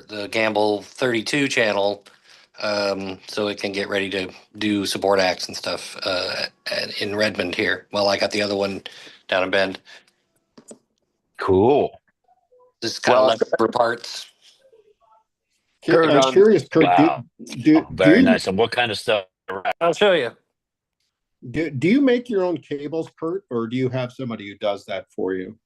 the Gamble 32 channel, so it can get ready to do support acts and stuff in Redmond here. Well, I got the other one down in Bend. Cool. Just kind of leftover parts. Kurt, I'm curious, Kurt. Wow. Very nice. And what kind of stuff? I'll show you. Do you make your own cables, Kurt, or do you have somebody who does that for you?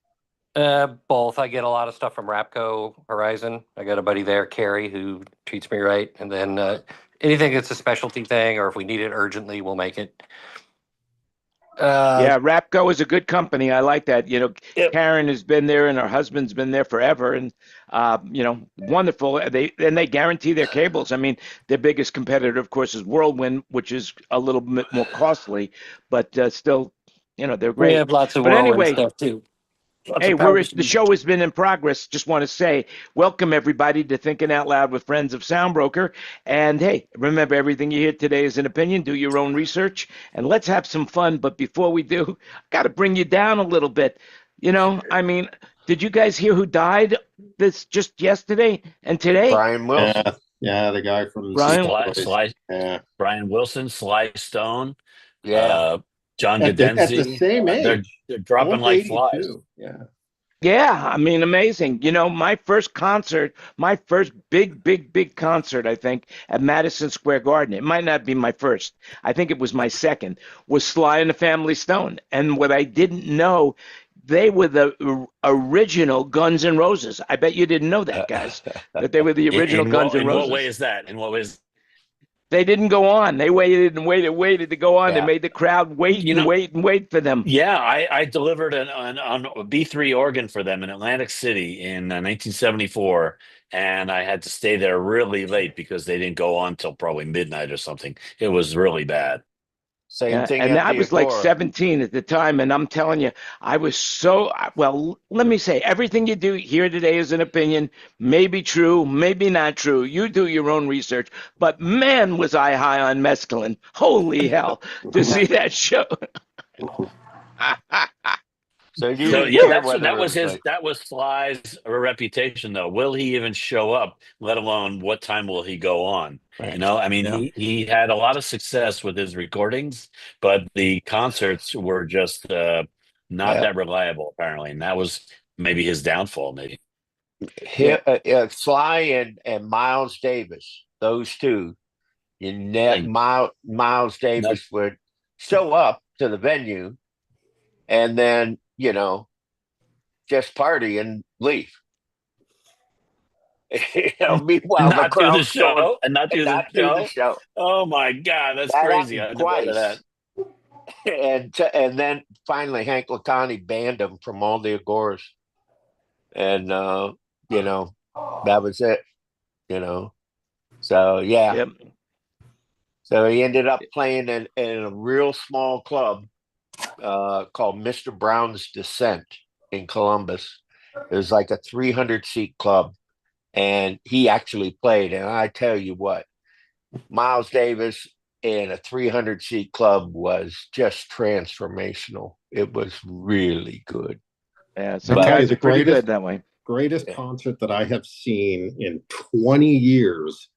Both. I get a lot of stuff from Rapco Horizon. I got a buddy there, Carrie, who treats me right. And then anything that's a specialty thing, or if we need it urgently, we'll make it. Yeah, Rapco is a good company. I like that. Yep. Karen has been there, and her husband's been there forever, and wonderful. They guarantee their cables. I mean, their biggest competitor, of course, is Whirlwind, which is a little bit more costly, but still, they're great. We have lots of But Whirlwind anyway, stuff too. Hey, the show has been in progress. Just want to say welcome, everybody, to Thinking Out Loud with Friends of SoundBroker. And, hey, remember, everything you hear today is an opinion. Do your own research, and let's have some fun. But before we do, got to bring you down a little bit. I mean, did you guys hear who died just yesterday and today? Brian Wilson. Yeah, the guy from Brian Wilson, Sly Stone. Yeah. John at Gadenzi. the same age. They're dropping like flies. Yeah, I mean, amazing. My first concert, my first big concert, I think, at Madison Square Garden. It might not be my first. I think it was my second, was Sly and the Family Stone. And what I didn't know, they were the original Guns N' Roses. I bet you didn't know that, guys, that they were the original Guns N' Roses. In what way is that? In what ways? They didn't go on. They waited and waited to go on. Yeah. They made the crowd wait and wait for them. Yeah, I delivered a B3 organ for them in Atlantic City in 1974, and I had to stay there really late because they didn't go on till probably midnight or something. It was really bad. Same thing. And I was like 17 at the time, and I'm telling you, I was so well. Let me say, everything you do here today is an opinion, maybe true, maybe not true. You do your own research. But man, was I high on mescaline! Holy hell, to see that show. That was Sly's reputation, though. Will he even show up? Let alone what time will he go on? Right. I mean, he had a lot of success with his recordings, but the concerts were just not that reliable, apparently, and that was maybe his downfall. Maybe Sly and Miles Davis, those two. Miles Davis would show up to the venue, and then just party and leave. Meanwhile, not do the show and not do the show. Oh my God, that's crazy! I twice. That. And then finally, Hank Latani banned him from all the Agoras, and that was it. So yeah. Yep. So he ended up playing in a real small club called Mr. Brown's Descent in Columbus. It was like a 300-seat club, and he actually played. And I tell you what, Miles Davis in a 300-seat club was just transformational. It was really good. Yeah, sometimes it's pretty good that way. Greatest concert that I have seen in 20 years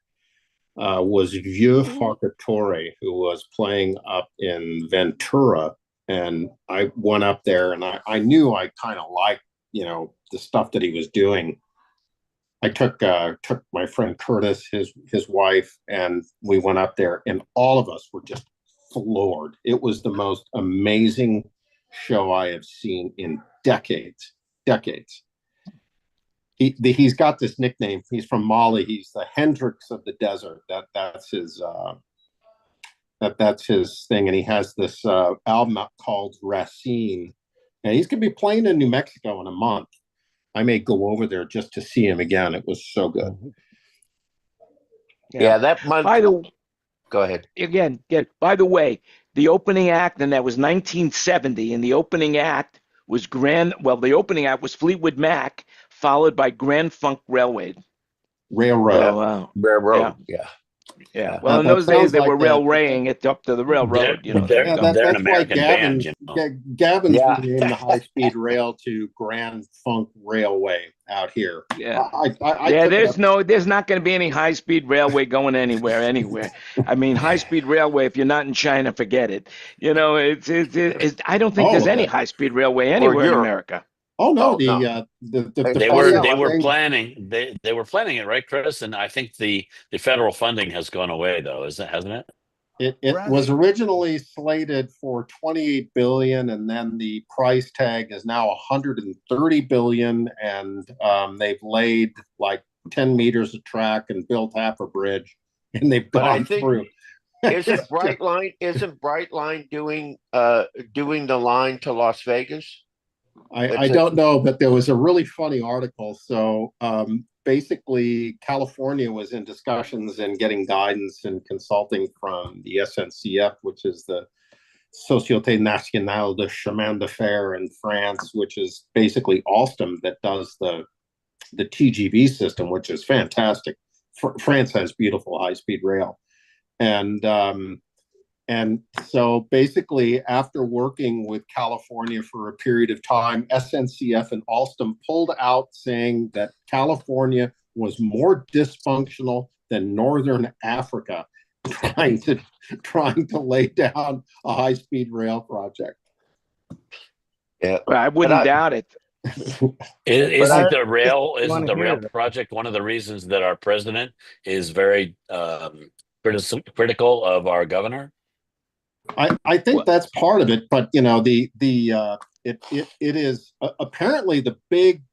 was Vieux Farcatore, who was playing up in Ventura. And I went up there, and I knew I kind of liked, the stuff that he was doing. I took my friend Curtis, his wife, and we went up there, and all of us were just floored. It was the most amazing show I have seen in decades. He's got this nickname. He's from Mali. He's the Hendrix of the desert. That's his thing, and he has this album called Racine, and he's going to be playing in New Mexico in a month. I may go over there just to see him again. It was so good. Yeah, that month. Go ahead. Again, by the way, the opening act, and that was 1970, and the opening act was the opening act was Fleetwood Mac, followed by Grand Funk Railroad. Railroad. Yeah. Yeah. Well, in That those days sounds they like were that. railwaying it up to the railroad. You know. Yeah, They're an that's why American band, you know. Gavin's Yeah. renamed the high-speed rail to Grand Funk Railway out here. Yeah. I Yeah, took it up. there's not going to be any high-speed railway going anywhere. I mean, high-speed railway, if you're not in China, forget it. You know, I don't think there's Oh, any high-speed railway Or anywhere in Europe. America. oh no, Oh no. the They Oh were yeah. funniest they were thing. planning they were planning it, right, Chris? And I think the federal funding has gone away, though, hasn't it? It was originally slated for 28 billion, and then the price tag is now 130 billion, and they've laid like 10 meters of track and built half a bridge, and they've But I gone think through. isn't Brightline doing the line to Las Vegas? I don't know, but there was a really funny article. So basically, California was in discussions and getting guidance and consulting from the SNCF, which is the Société Nationale de Chemin de Fer in France, which is basically Alstom that does the TGV system, which is fantastic. France has beautiful high-speed rail. And so basically, after working with California for a period of time, SNCF and Alstom pulled out, saying that California was more dysfunctional than Northern Africa, trying to lay down a high-speed rail project. Yeah. Well, I wouldn't doubt it. Isn't the rail hear that. project one of the reasons that our president is very critical of our governor? I think that's part of it, but it is apparently the big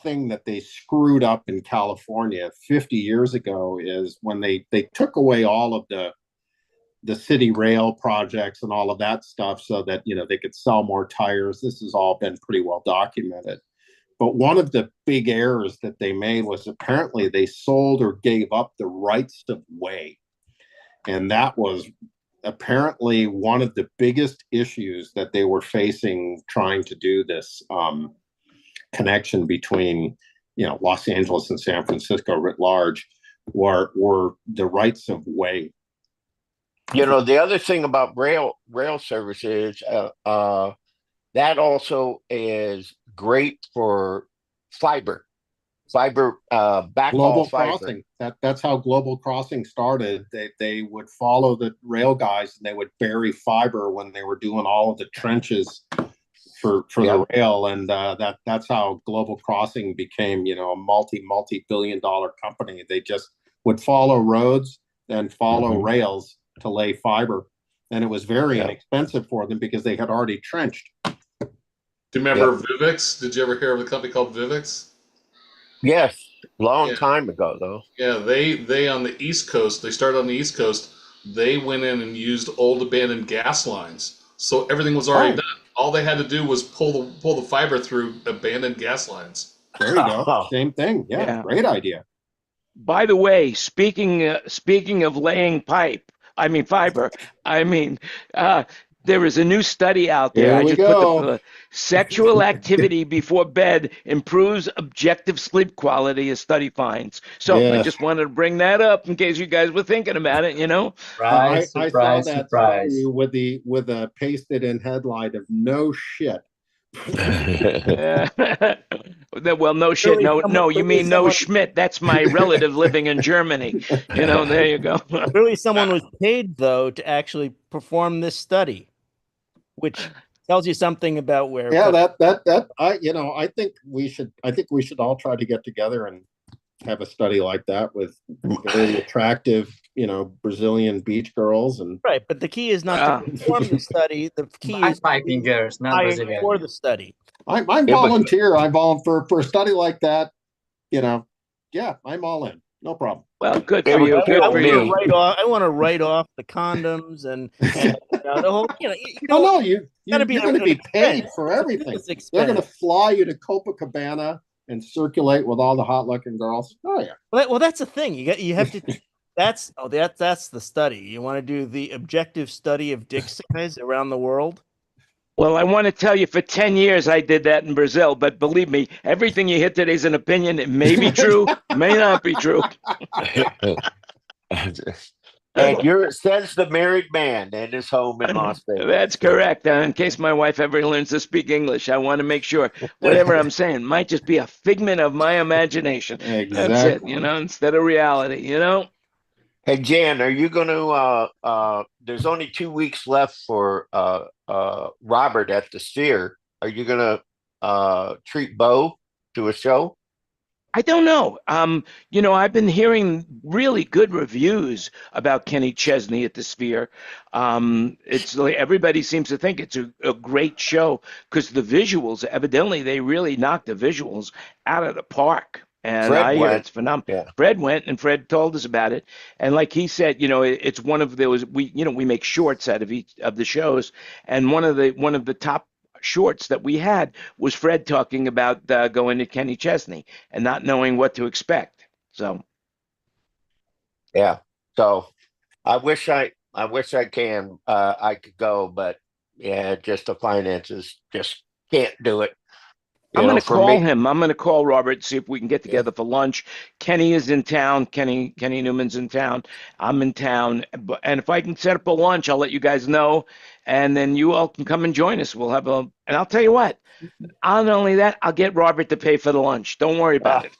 thing that they screwed up in California 50 years ago is when they took away all of the city rail projects and all of that stuff so that they could sell more tires. This has all been pretty well documented. But one of the big errors that they made was apparently they sold or gave up the rights of way. And that was apparently one of the biggest issues that they were facing trying to do this connection between Los Angeles and San Francisco writ large were the rights of way. The other thing about rail service is that also is great for fiber backhaul Global fiber. Crossing. That's how Global Crossing started. They would follow the rail guys and they would bury fiber when they were doing all of the trenches for the rail, and that's how Global Crossing became a multi-billion-dollar company. They just would follow roads and follow rails to lay fiber, and it was very inexpensive for them because they had already trenched. Do you remember Vivix? Did you ever hear of a company called Vivix? Yes, long time ago though. Yeah, they on the East Coast. They started on the East Coast. They went in and used old abandoned gas lines, so everything was already done. All they had to do was pull the fiber through abandoned gas lines. There you go. Same thing. Yeah, great idea. By the way, speaking of laying fiber, there is a new study out there. Here I we just go. put the sexual activity before bed improves objective sleep quality, as study finds. So I just wanted to bring that up in case you guys were thinking about it. I saw that story with a pasted in headline of no shit. Well, no shit. No, you mean no Schmidt. That's my relative living in Germany. There you go. Really, someone was paid though to actually perform this study, which tells you something about where. Yeah, I think we should all try to get together and have a study like that with very attractive, Brazilian beach girls and. Right, but the key is not to perform the study. The key is piping girls, not Brazilian. for the study. I volunteer. I volunteer for a study like that. I'm all in. No problem. Well, good for you. Good for you. I want to write off the condoms and the whole. You're going to be paid for everything. They're going to fly you to Copacabana and circulate with all the hot-looking girls. Oh yeah. Well, that's the thing. You have to. That's the study. You want to do the objective study of dick size around the world. Well, I want to tell you, for 10 years I did that in Brazil, but believe me, everything you hear today is an opinion. It may be true, may not be true. And you're says the married man in his home in Las Vegas. That's correct. In case my wife ever learns to speak English, I want to make sure whatever I'm saying might just be a figment of my imagination. That's it, instead of reality. Hey Jan, are you going to? There's only 2 weeks left for Robert at the Sphere. Are you going to treat Bo to a show? I don't know. I've been hearing really good reviews about Kenny Chesney at the Sphere. It's like everybody seems to think it's a great show because the visuals, evidently, they really knocked the visuals out of the park. And Fred I hear went. it's phenomenal. Yeah. Fred went, and Fred told us about it. And like he said, it's one of those we make shorts out of each of the shows, and one of the top shorts that we had was Fred talking about going to Kenny Chesney and not knowing what to expect. So, yeah. So, I wish I could go, but yeah, just the finances just can't do it. I'm going to call him. I'm going to call Robert, see if we can get together for lunch. Kenny is in town. Kenny Newman's in town. I'm in town. And if I can set up a lunch, I'll let you guys know. And then you all can come and join us. We'll have and I'll tell you what, not only that, I'll get Robert to pay for the lunch. Don't worry about it.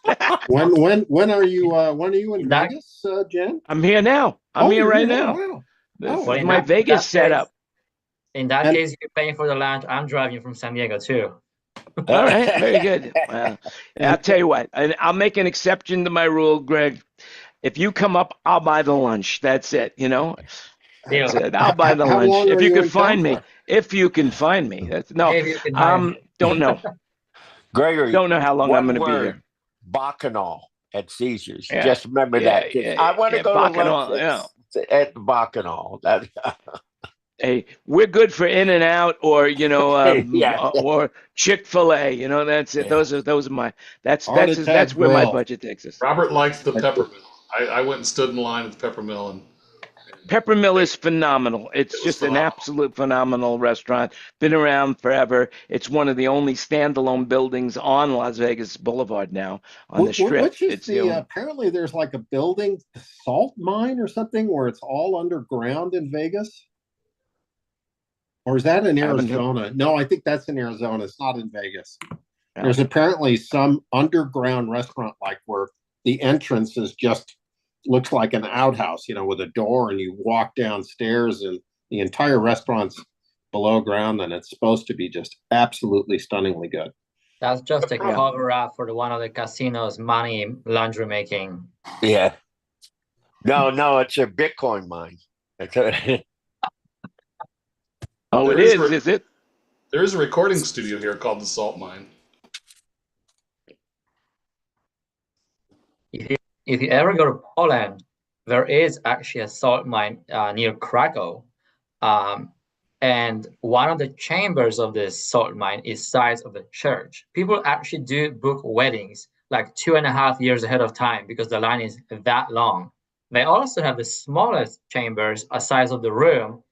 When are you in Vegas, Jen? I'm here now. I'm here right now. Wow. This is my Vegas setup. In that case, you're paying for the lunch. I'm driving from San Diego too. All right, very good. Well, I'll tell you what, I'll make an exception to my rule, Greg. If you come up, I'll buy the lunch. That's it. That's it. I'll buy the lunch if you can find me. If you can find me. Don't know. Gregory, don't know how long I'm going to be here. Bacchanal at Caesars. Yeah. Just remember that. I want to go Bacchanal, to lunch at the Bacchanal. Hey, we're good for In and Out or or Chick-fil-A. That's it. Yeah. Those are my that's where my budget takes us. Robert likes the Peppermill. I went and stood in line at the Peppermill, and Peppermill is phenomenal. It's just an absolute phenomenal restaurant. Been around forever. It's one of the only standalone buildings on Las Vegas Boulevard now on the Strip. Which is apparently there's like a building, salt mine or something, where it's all underground in Vegas. Or is that in Arizona? No, I think that's in Arizona. It's not in Vegas. Yeah. There's apparently some underground restaurant where the entrance is just looks like an outhouse, with a door, and you walk downstairs and the entire restaurant's below ground, and it's supposed to be just absolutely stunningly good. That's just a cover up for one of the casinos' money laundry making. Yeah. No, it's a Bitcoin mine. Oh, it is it? There is a recording studio here called the Salt Mine. If you ever go to Poland, there is actually a salt mine near Krakow. And one of the chambers of this salt mine is size of the church. People actually do book weddings like 2.5 years ahead of time because the line is that long. They also have the smallest chambers, a size of the room,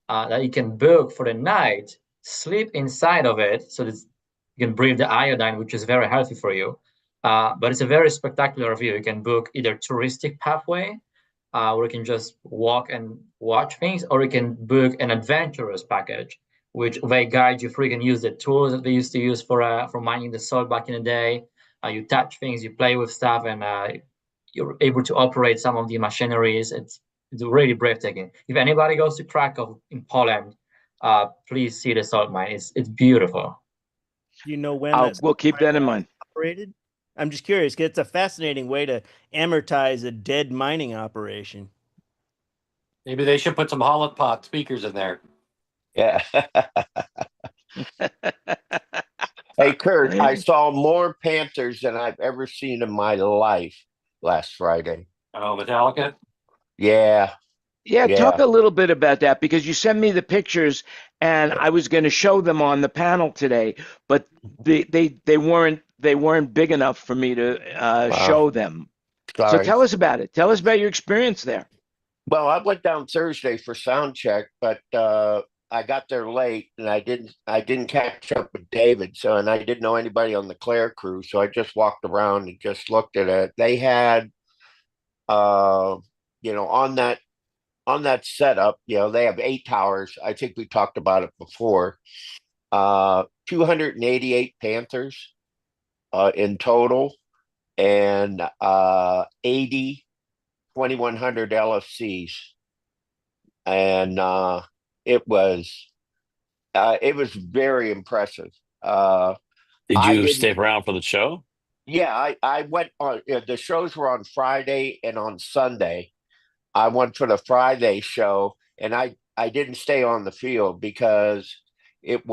that you can book for the night, sleep inside of it so that you can breathe the iodine, which is very healthy for you. But it's a very spectacular view. You can book either touristic pathway, where you can just walk and watch things, or you can book an adventurous package, which they guide you through. You can use the tools that they used to use for mining the salt back in the day. You touch things, you play with stuff, and you're able to operate some of the machineries. It's really breathtaking. If anybody goes to Krakow in Poland, please see the salt mine. It's beautiful. When we'll keep that in mind. Operated? I'm just curious. It's a fascinating way to amortize a dead mining operation. Maybe they should put some Holland Pot speakers in there. Yeah. Hey, Kurt, I saw more Panthers than I've ever seen in my life last Friday. Oh, Metallica? Yeah. Yeah, talk a little bit about that, because you sent me the pictures and I was going to show them on the panel today, but they weren't big enough for me to show them. Sorry. So tell us about it. Tell us about your experience there. Well, I went down Thursday for sound check, but I got there late and I didn't catch up with David, and I didn't know anybody on the Claire crew, so I just walked around and just looked at it. They had on that on that setup, they have 8 towers. I think we talked about it before. 288 Panthers in total, and 80 2100 LFCs, and it was very impressive. Did I you didn't. stay around for the show? Yeah, I went on. The shows were on Friday and on Sunday. I went for the Friday show, and I didn't stay on the field because it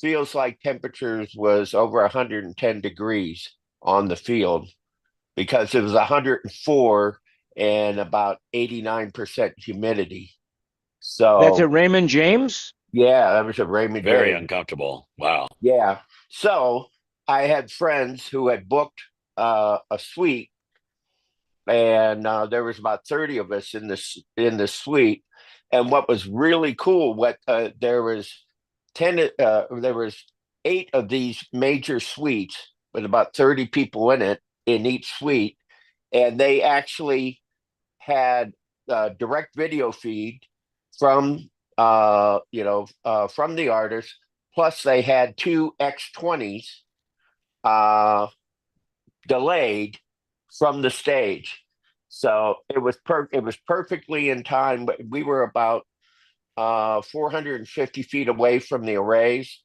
feels like temperatures was over 110 degrees on the field, because it was 104 and about 89% humidity. That's a So Raymond James? yeah, that was a Raymond Very James. uncomfortable. Wow. Yeah. So I had friends who had booked a suite, and there was about 30 of us in the suite. And what was really cool, there was 8 of these major suites with about 30 people in each suite, and they actually had direct video feed from from the artist. Plus, they had 2 X20s delayed from the stage, so it was perfectly in time. But we were about 450 feet away from the arrays,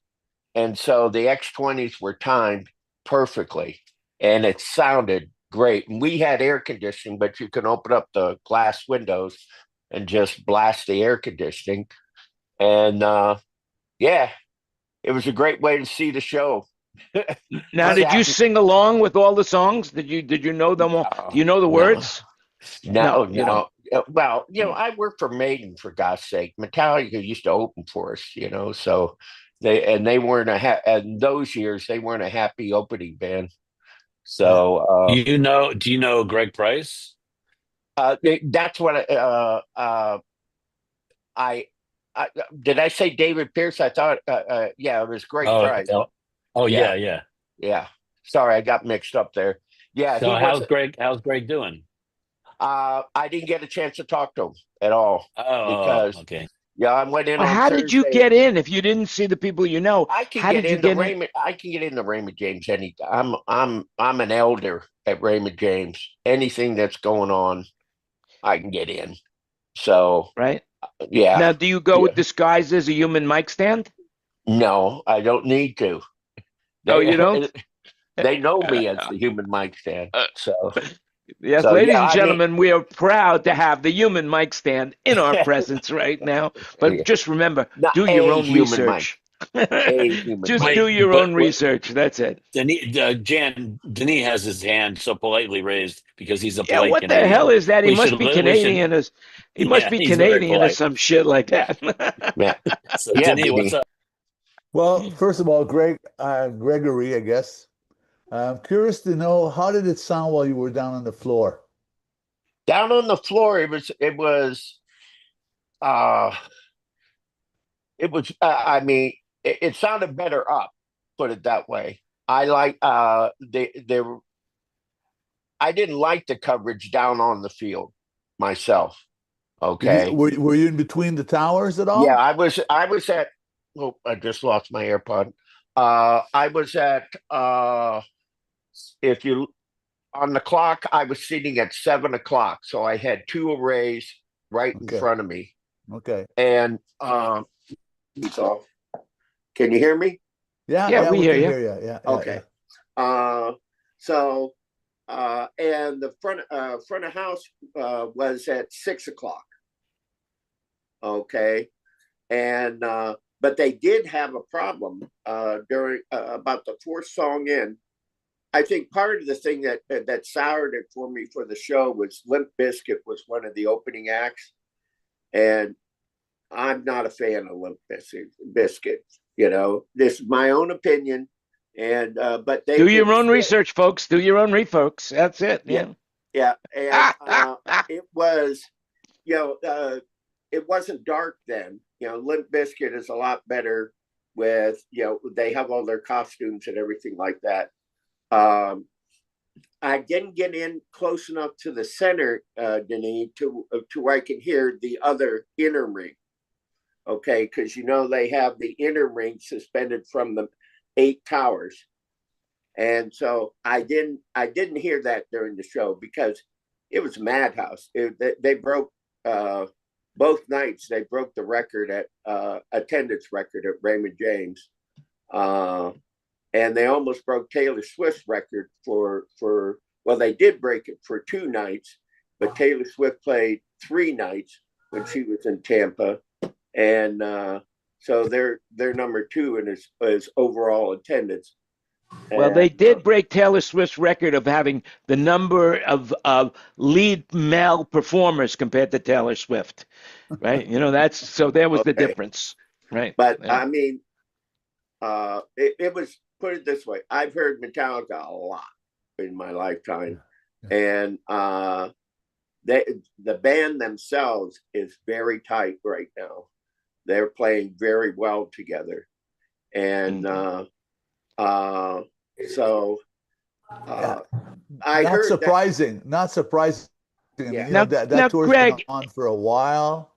and so the X20s were timed perfectly, and it sounded great. And we had air conditioning, but you can open up the glass windows and just blast the air conditioning. And yeah, it was a great way to see the show. Now, did you sing along with all the songs? Did you know them all? Do you know the words? No, you don't. Well, I work for Maiden, for God's sake. Metallica used to open for us, so they weren't in those years, they weren't a happy opening band. So do you know Greg Price? that's what I did. I say David Pierce? I thought yeah, it was Greg Price. Yeah. Yeah. Sorry, I got mixed up there. Yeah, So how's Greg doing? I didn't get a chance to talk to him at all, because okay. yeah, I went in Well, on how Thursday. did you get in if you didn't see the people you know? I can How get did you into get Raymond. I can get into Raymond James anytime. I'm an elder at Raymond James. Anything that's going on, I can get in. So right? yeah. Now, do you go disguised as a human mic stand? No, I don't need to. Oh, you don't? They know me as the human mic stand. So yes, so ladies yeah, and I mean, gentlemen, we are proud to have the human mic stand in our presence right now. But just remember, not do your a own human mic. research. A human Just mic. do your but own research. That's it. Denis has his hand so politely raised because he's a Yeah, polite what the hell Canadian. is that? He We must should be we should Canadian. He must Yeah, be he's very Canadian or polite. some shit like that. Yeah. So Yeah, Denis, what's Vinny. up? Well, first of all, Gregory, I guess. I'm curious to know, how did it sound while you were down on the floor? Down on the floor, uh I mean, it sounded better up, put it that way. I like I didn't like the coverage down on the field myself. Okay. Were you in between the towers at all? Yeah, I was at, oh, I just lost my AirPod. I was at if you on the clock, I was sitting at 7 o'clock. So I had 2 arrays right in front of me. Okay. And so can you hear me? Yeah, we hear can you. hear you. Yeah. Okay. And the front of house was at 6 o'clock. Okay. And but they did have a problem during about the 4th song in. I think part of the thing that soured it for me for the show was Limp Bizkit was one of the opening acts, and I'm not a fan of Limp Bizkit. This is my own opinion, and but they do your own research, folks. Do your own research. That's it. Yeah. And it was, it wasn't dark then. Limp Bizkit is a lot better with, they have all their costumes and everything like that. I didn't get in close enough to the center, Denis, to where I can hear the other inner ring. Okay, because they have the inner ring suspended from the 8 towers, and so I didn't hear that during the show because it was madhouse. They broke both nights. They broke the record at attendance record at Raymond James. And they almost broke Taylor Swift's record for well, they did break it for 2 nights, but Taylor Swift played 3 nights when she was in Tampa, and so they're number 2 in his overall attendance. Well, they did break Taylor Swift's record of having the number of lead male performers compared to Taylor Swift, right? There was the difference, right? But yeah. I mean, it was, put it this way, I've heard Metallica a lot in my lifetime, and the band themselves is very tight right now. They're playing very well together, and so I heard surprising. Not surprising. Yeah. Now, that tour's Greg, been on for a while.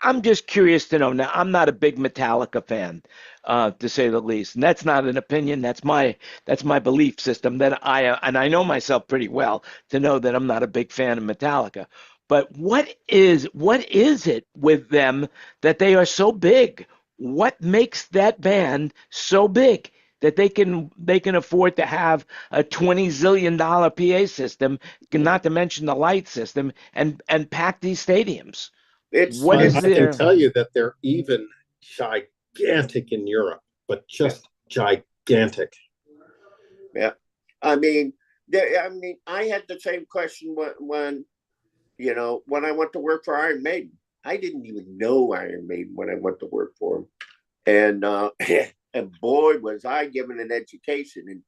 I'm just curious to know. Now, I'm not a big Metallica fan, to say the least, and that's not an opinion. That's my belief system. That I know myself pretty well to know that I'm not a big fan of Metallica. But what is it with them that they are so big? What makes that band so big that they can afford to have a $20 zillion PA system, not to mention the light system, and pack these stadiums? I can tell you that they're even gigantic in Europe, but just gigantic. Yeah, I mean, I had the same question when I went to work for Iron Maiden. I didn't even know Iron Maiden when I went to work for them, and and boy, was I given an education, and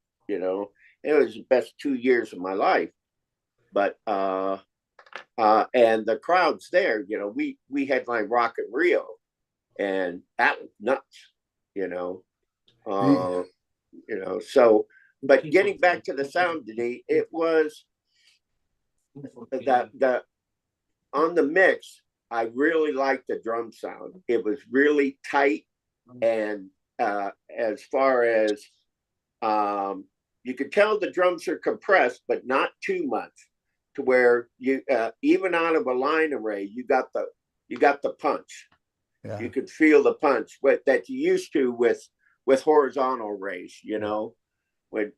it was the best 2 years of my life. But and the crowds there, we headline Rock in Rio, and that was nuts, So, but getting back to the sound today, it was the on the mix. I really liked the drum sound. It was really tight, and as far as you could tell the drums are compressed, but not too much, to where you even out of a line array, you got the punch. Yeah. You could feel the punch that you used to with horizontal arrays, when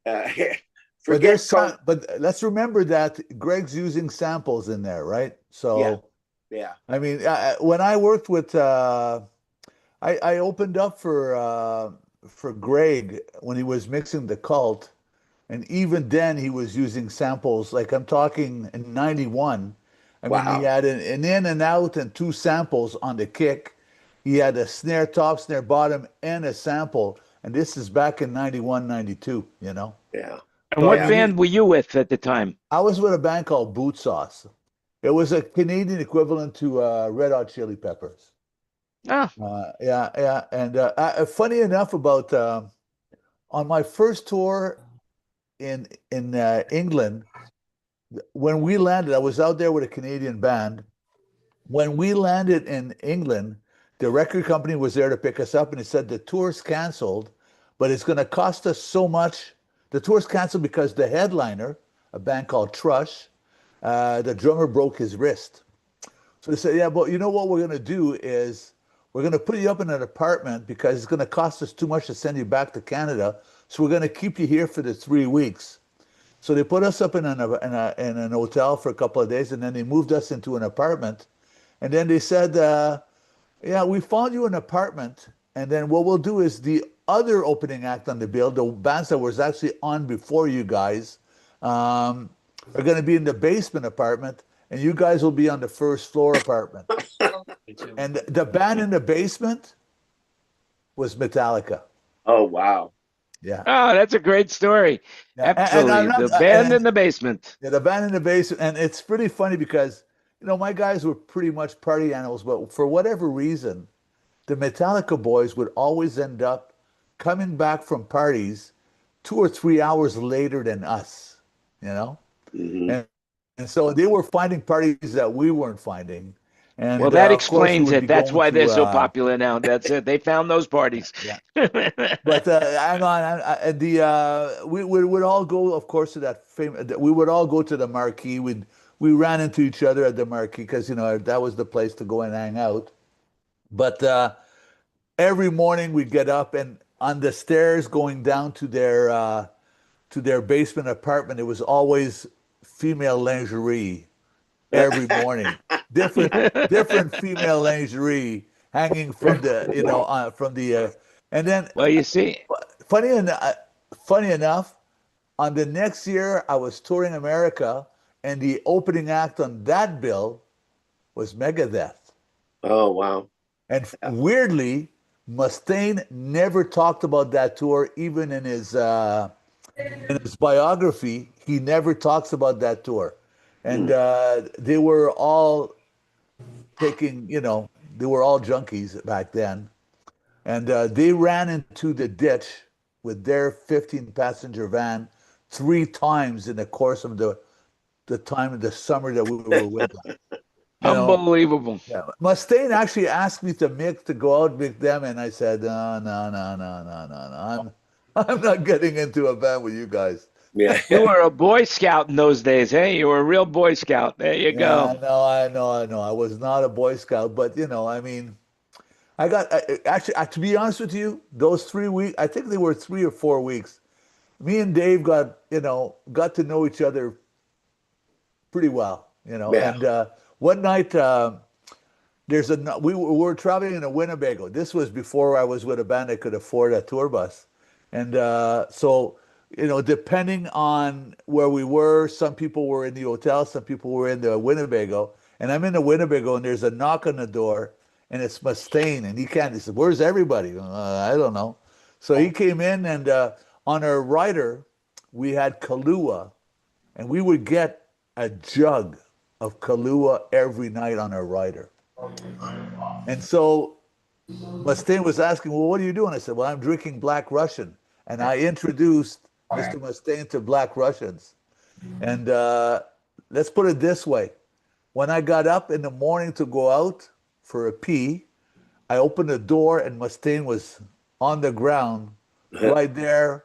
but let's remember that Greg's using samples in there, right? So yeah. I mean, when I worked with I opened up for Greg when he was mixing the Cult. And even then, he was using samples. Like I'm talking in '91. I mean, he had an in and out and 2 samples on the kick. He had a snare top, snare bottom, and a sample. And this is back in '91, '92. Yeah. And so what band were you with at the time? I was with a band called Boot Sauce. It was a Canadian equivalent to Red Hot Chili Peppers. Yeah. And funny enough, about on my first tour in England, when we landed, I was out there with a Canadian band. When we landed in England, the record company was there to pick us up, and he said the tour's canceled, but it's going to cost us so much. The tour's canceled because the headliner, a band called Trush, the drummer broke his wrist. So they said, yeah, but you know what we're going to do is we're going to put you up in an apartment because it's going to cost us too much to send you back to Canada. So we're going to keep you here for the 3 weeks. So they put us up in an hotel for a couple of days, and then they moved us into an apartment. And then they said, yeah, we found you an apartment. And then what we'll do is the other opening act on the bill, the bands that was actually on before you guys, are going to be in the basement apartment, and you guys will be on the first floor apartment. And the band in the basement was Metallica. Oh, wow. Yeah. Oh, that's a great story. Yeah. Absolutely. The band in the basement. Yeah, the band in the basement. And it's pretty funny because, my guys were pretty much party animals, but for whatever reason, the Metallica boys would always end up coming back from parties 2 or 3 hours later than us. you know? Mhm. And so they were finding parties that we weren't finding. And Well, that of course, we explains would be it. That's going why they're to, so popular now. That's it. They found those parties. yeah. But hang on, we would all go, of course, to that famous. We would all go to the Marquee. We ran into each other at the Marquee because that was the place to go and hang out. But every morning we'd get up, and on the stairs going down to their basement apartment, it was always female lingerie every morning. Different female lingerie hanging from the from the and then Well, you see, funny enough, on the next year I was touring America, and the opening act on that bill was Megadeth. Oh, wow. And weirdly, Mustaine never talked about that tour, even in his biography. He never talks about that tour, and they were all taking, they were all junkies back then, and they ran into the ditch with their 15-passenger van 3 times in the course of the time of the summer that we were with them. unbelievable. Yeah. Mustaine actually asked me to go out with them, and I said, no, no, no, no, no, no, no. I'm not getting into a band with you guys. Yeah. You were a Boy Scout in those days, hey? You were a real Boy Scout. There you go. I know. I was not a Boy Scout, but I mean, actually, to be honest with you, those 3 weeks, I think they were 3 or 4 weeks. Me and Dave got to know each other pretty well, Yeah. And one night, we were traveling in a Winnebago. This was before I was with a band that could afford a tour bus, and so depending on where we were, some people were in the hotel, some people were in the Winnebago, and I'm in the Winnebago, and there's a knock on the door, and it's Mustaine, and he said, "Where's everybody?" I don't know. So he came in, and on our rider, we had Kahlua, and we would get a jug of Kahlua every night on our rider. And so Mustaine was asking, "Well, what are you doing?" I said, "Well, I'm drinking Black Russian." And I introduced Mr. Mustaine to Black Russians. And let's put it this way. When I got up in the morning to go out for a pee, I opened the door, and Mustaine was on the ground right there,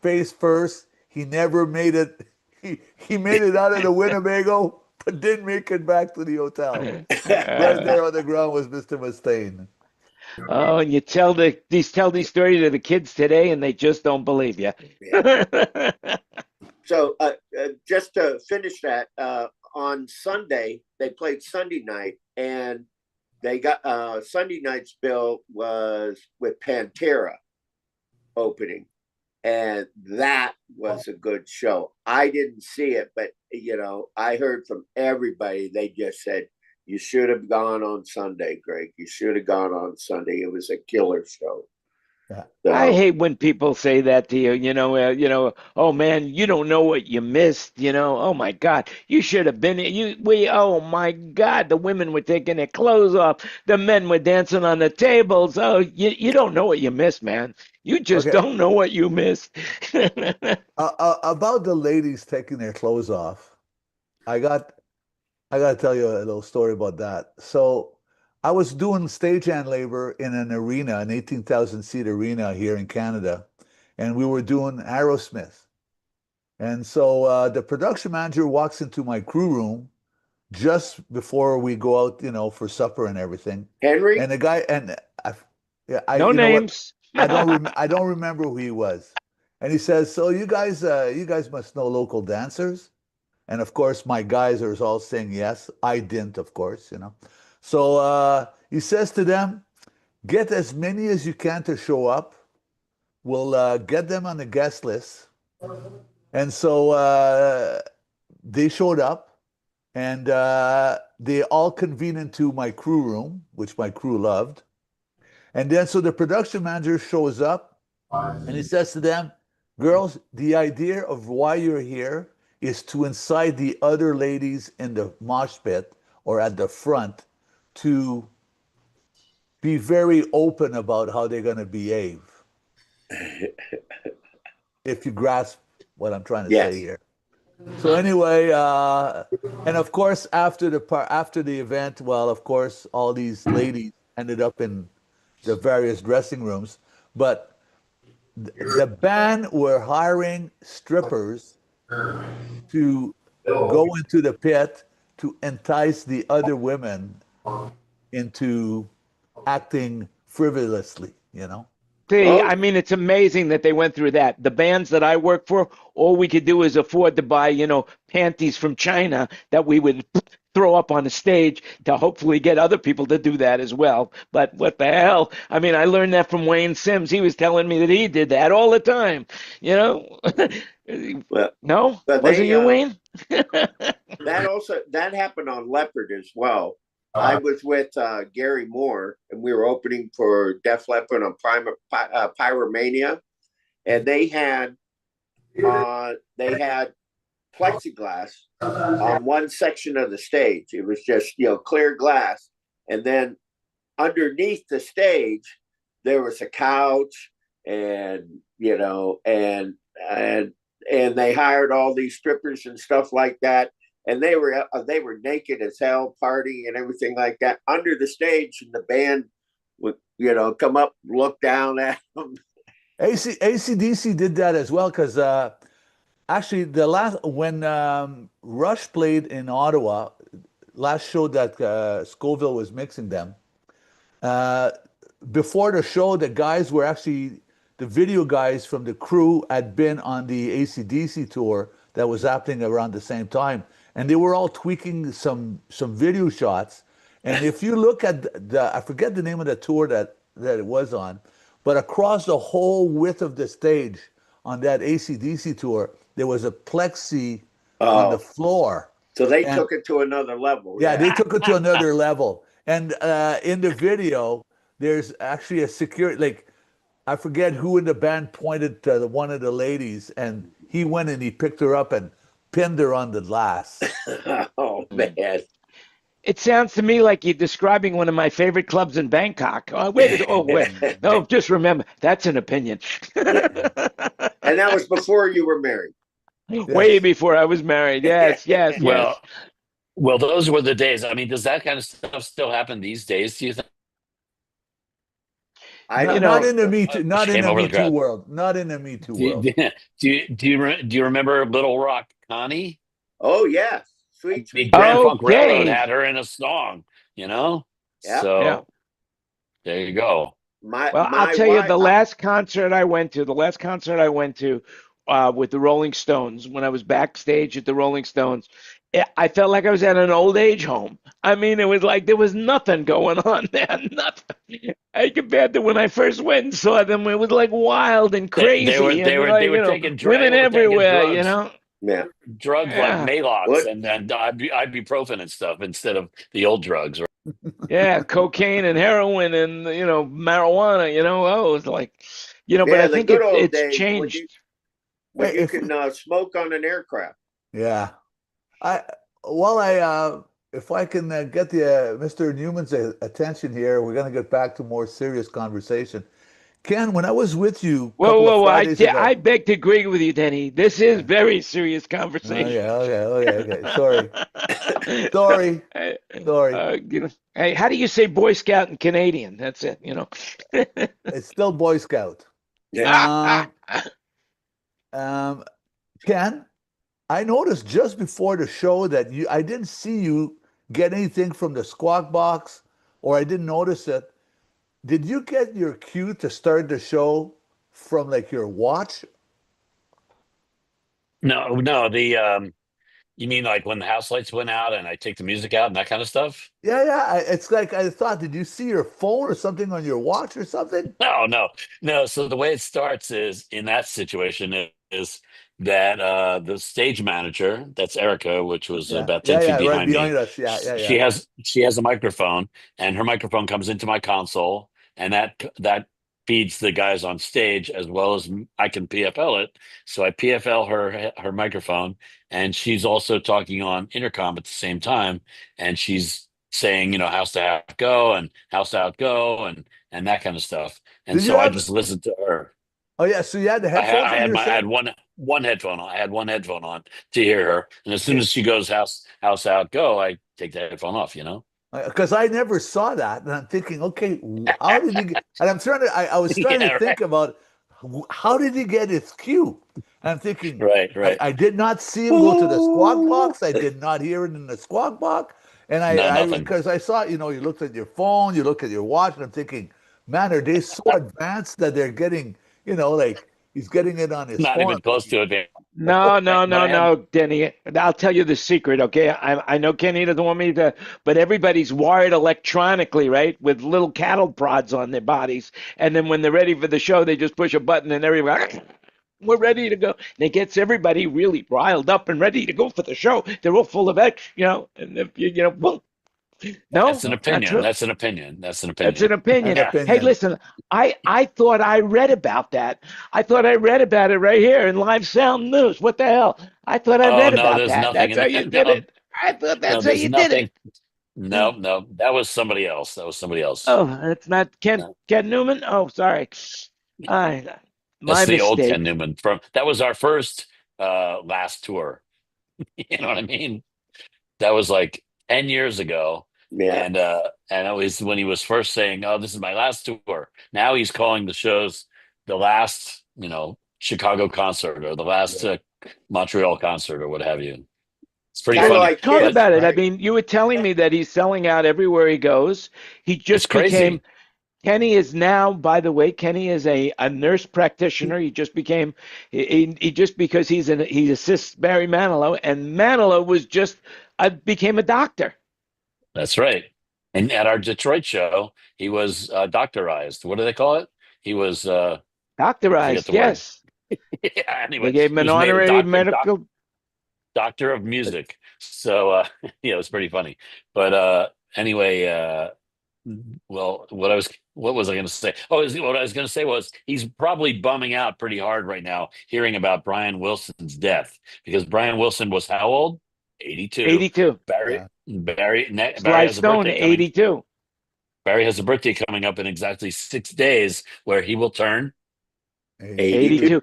face first. He never made it. He made it out of the Winnebago, but didn't make it back to the hotel. Right there on the ground was Mr. Mustaine. Oh, and you tell these stories to the kids today, and they just don't believe you. So just to finish that, on Sunday, they played Sunday night, and they got Sunday night's bill was with Pantera opening. And that was a good show. I didn't see it, but I heard from everybody. They just said, you should have gone on Sunday, Greg. You should have gone on Sunday. It was a killer show. Yeah. So, I hate when people say that to you. Oh man, you don't know what you missed. Oh my God, you should have been. Oh my God, the women were taking their clothes off. The men were dancing on the tables. Oh, you don't know what you missed, man. You just Okay. don't know what you missed. About the ladies taking their clothes off, I got to tell you a little story about that. So I was doing stagehand labor in an arena, an 18,000 seat arena here in Canada, and we were doing Aerosmith. And so the production manager walks into my crew room just before we go out, for supper and everything. Henry? And the guy, No you know what? names. I don't remember who he was. And he says, "So you guys must know local dancers." And of course, my guys are all saying yes. I didn't, of course. So he says to them, "Get as many as you can to show up. We'll get them on the guest list." And so they showed up, and they all convened into my crew room, which my crew loved. And then so the production manager shows up, and he says to them, "Girls, the idea of why you're here is to incite the other ladies in the mosh pit or at the front to be very open about how they're going to behave." If you grasp what I'm trying to say here. So anyway, and of course after the event, well, of course, all these ladies ended up in the various dressing rooms, but the band were hiring strippers to go into the pit to entice the other women into acting frivolously, you know? See, Oh, I mean, it's amazing that they went through that. The bands that I work for, all we could do is afford to buy, panties from China that we would throw up on the stage to hopefully get other people to do that as well. But what the hell? I mean, I learned that from Wayne Sims. He was telling me that he did that all the time, you know? well, No? but Wasn't they you, Wayne? that happened on Leopard as well. I was with Gary Moore, and we were opening for Def Leppard on Pyromania, and they had plexiglass on one section of the stage. It was just clear glass, and then underneath the stage there was a couch, and and they hired all these strippers and stuff like that, and they were naked as hell, partying and everything like that under the stage, and the band would come up, look down at them. AC/DC did that as well because actually the last when Rush played in Ottawa, last show that Scoville was mixing them. Uh, Before the show, the guys were actually the video guys from the crew had been on the AC/DC tour that was happening around the same time, and they were all tweaking some video shots. And if you look at I forget the name of the tour that it was on, but across the whole width of the stage on that AC/DC tour, there was a plexi on the Oh, floor. so they And took it to another level. yeah, they Yeah. took it to another level. And in the video, there's actually a security, like, I forget who in the band pointed to one of the ladies, and he went and he picked her up and pinned her on the glass. Oh man. It sounds to me like you're describing one of my favorite clubs in Bangkok. Wait. No, just remember, that's an opinion. Yeah. And that was before you were married. Way Yes. before I was married. Yes, yes, yes. Well, those were the days. I mean, does that kind of stuff still happen these days? Do you think? I You don't Not know, think in the so. Me Too, not in Came the over Me the Too crowd. world. Not in the Me Too Do world. you, do you remember Little Rock Connie? Oh yeah, sweet, The sweet Grand Connie. Funk Railroad okay. had her in a song, you know? Yeah. Yeah. So there you go. My Well, I'll my tell you wife. the last concert I went to, with the Rolling Stones, when I was backstage at the Rolling Stones, I felt like I was at an old age home. I mean, it was like there was nothing going on there, nothing. I compared to when I first went and saw them, it was like wild and crazy, and They were taking women they were taking everywhere, Yeah. drugs like Yeah, Malox What? and ibuprofen and stuff instead of the old drugs. yeah, cocaine and heroin and marijuana. Oh, it's like, but Yeah, I the think good old it's days when you changed. when Hey, you can smoke on an aircraft. yeah. I well, I if I can get the Mr. Newman's attention here, we're going to get back to more serious conversation. Ken, when I was with you a Whoa, couple of whoa, whoa! Fridays I ago, beg to agree with you, Denny. This is very serious okay, conversation. okay. Sorry, Hey, sorry. hey, how do you say Boy Scout in Canadian? That's it. It's still Boy Scout. Yeah. Um, um, Ken, I noticed just before the show that I didn't see you get anything from the Squawk Box, or I didn't notice it. Did you get your cue to start the show from like your watch? No, you mean like when the house lights went out and I take the music out and that kind of stuff? Yeah. It's like I thought, did you see your phone or something on your watch or something? No. So the way it starts is in that situation is that the stage manager, that's Erica, which was about 10 feet Right behind me, behind us. Yeah. she has a microphone, and her microphone comes into my console, and that feeds the guys on stage as well as I can PFL it. So I PFL her microphone, and she's also talking on intercom at the same time, and she's saying, house to half go and house out go and that kind of stuff. And Did you so I have? just listened to her. Oh yeah. So you had the headphones I on had your I had set? one. one headphone on. I had one headphone on to hear her, and as soon as she goes house out, go, I take the headphone off. Because I never saw that, and I'm thinking, okay, how did he get? And I was trying to Yeah, think about how did he get his cue? And I'm thinking, right. I did not see him go to the squawk box. I did not hear it in the squawk box. And No, I nothing. because I saw, you looked at your phone, you look at your watch, and I'm thinking, man, are they so advanced that they're getting, like he's getting it on his Not phone? even close to it. No, But I have. Denny. I'll tell you the secret, okay? I know Kenny doesn't want me to, but everybody's wired electronically, right? With little cattle prods on their bodies. And then when they're ready for the show, they just push a button and everybody, we're ready to go. And it gets everybody really riled up and ready to go for the show. They're all full of and if well, no, That's an not opinion. true. That's an opinion. That's an That's opinion. an opinion. An Hey, opinion. listen, I thought I read about that. I thought I read about it right here in Live Sound News. What the hell? I thought I Oh read no, about there's that. nothing That's in how that. you did it. I thought No, that's how there's you did nothing. it. No, that was somebody else. That was somebody else. Oh, that's not Ken No, Newman. Oh, sorry. I that's my the old Ken mistake. Newman from. That was our first last tour. You know what I mean? That was like 10 years ago, Yeah. and it was when he was first saying, "Oh, this is my last tour." Now he's calling the shows the last, Chicago concert or the last Montreal concert or what have you. It's pretty Kind of funny, like Talk but Kiss, about it. I right? mean, you were telling me that he's selling out everywhere he goes. He it's just became crazy. Kenny is now, by the way, Kenny is a nurse practitioner. He just became he just because he assists Barry Manilow, and Manilow was just became a doctor. That's right. And at our Detroit show, he was doctorized. What do they call it? He was I forget Doctorized, the word. yes. Yeah, They anyway, gave him he an was made a honorary medical. doctor of music. So yeah, it was pretty funny. But anyway, well, what was I going to say? What I was going to say was he's probably bumming out pretty hard right now hearing about Brian Wilson's death because Brian Wilson was how old? 82. 82. Barry Yeah. Sly Has a Stone, birthday coming. 82. Barry has a birthday coming up in exactly 6 days where he will turn 82. 82.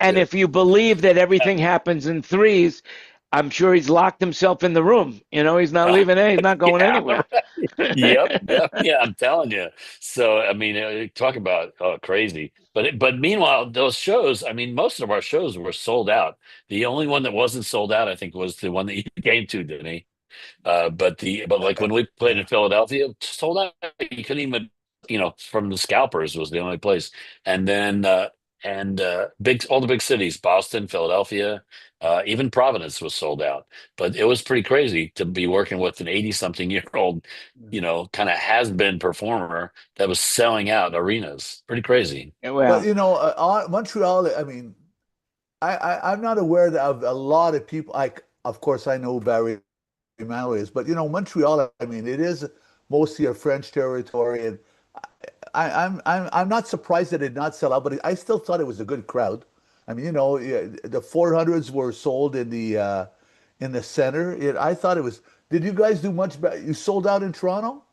And Yeah. if you believe that everything happens in threes, I'm sure he's locked himself in the room. He's not leaving. He's not going yeah, anywhere. yeah, I'm telling you. So I mean, talk about crazy. But meanwhile, those shows. I mean, most of our shows were sold out. The only one that wasn't sold out, I think, was the one that you came to, didn't he? But like when we played in Yeah. Philadelphia, sold out. You couldn't even, from the Scalpers was the only place, and then big all the big cities, Boston, Philadelphia, even Providence was sold out. But it was pretty crazy to be working with an 80-something-year-old, kind of has been performer that was selling out arenas. Pretty crazy. But Well, Montreal, I mean, I'm not aware of a lot of people. Of course, I know Barry Manilow is, but Montreal, I mean, it is mostly a French territory, and I'm not surprised that it did not sell out, but I still thought it was a good crowd. I mean, yeah, the 400s were sold in the center. I thought it was. Did you guys do much better? You sold out in Toronto?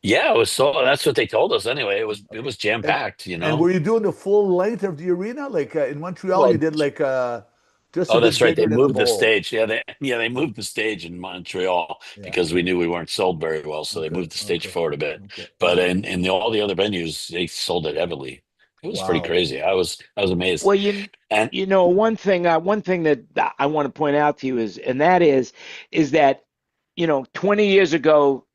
Yeah, it was so. That's what they told us anyway. It was jam And packed. were you doing the full length of the arena? Like in Montreal, you Well, did like just a oh, bit that's right. They bigger than a moved the bowl. stage. They moved the stage in Montreal Yeah. because we knew we weren't sold very well, so they Okay. moved the stage Okay. forward a bit. Okay. But Okay. in all the other venues, they sold it heavily. It was pretty Wow. crazy. I was amazed. well, And one thing that I want to point out to you is that 20 years ago,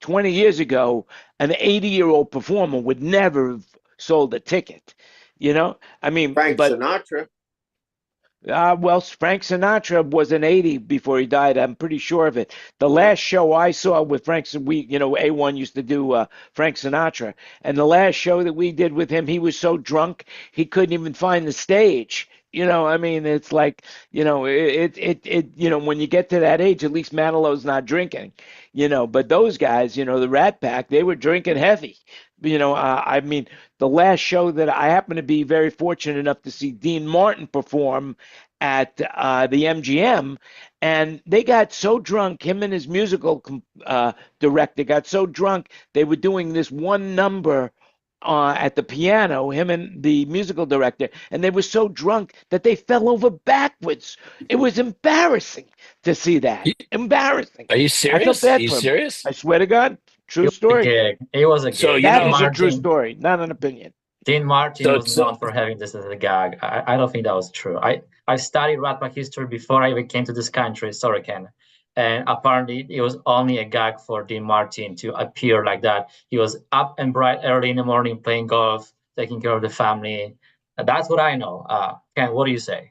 an 80-year-old performer would never have sold a ticket. I mean, Frank but Sinatra. well, Frank Sinatra was an 80 before he died. I'm pretty sure of it. The Yeah. last show I saw with A1 used to do Frank Sinatra, and the last show that we did with him, he was so drunk he couldn't even find the stage. I mean, it's like, when you get to that age, at least Manilow's not drinking, but those guys, the Rat Pack, they were drinking heavy. I mean, the last show that I happened to be very fortunate enough to see Dean Martin perform at the MGM, and they got so drunk, him and his musical director got so drunk, they were doing this one number at the piano, him and the musical director, and they were so drunk that they fell over backwards. It was embarrassing to see that. Embarrassing. Are you I felt serious? Are bad you for him. serious? I swear to God, true It was a story. gig. It was a So, gig. you That know- is a true Martin, story, not an opinion. Dean Martin So- was so- known for having this as a gag. I don't think that was true. I studied rat pack history before I even came to this country, sorry, Ken. And apparently it was only a gag for Dean Martin to appear like that. He was up and bright early in the morning playing golf, taking care of the family. That's what I know. Ken, what do you say?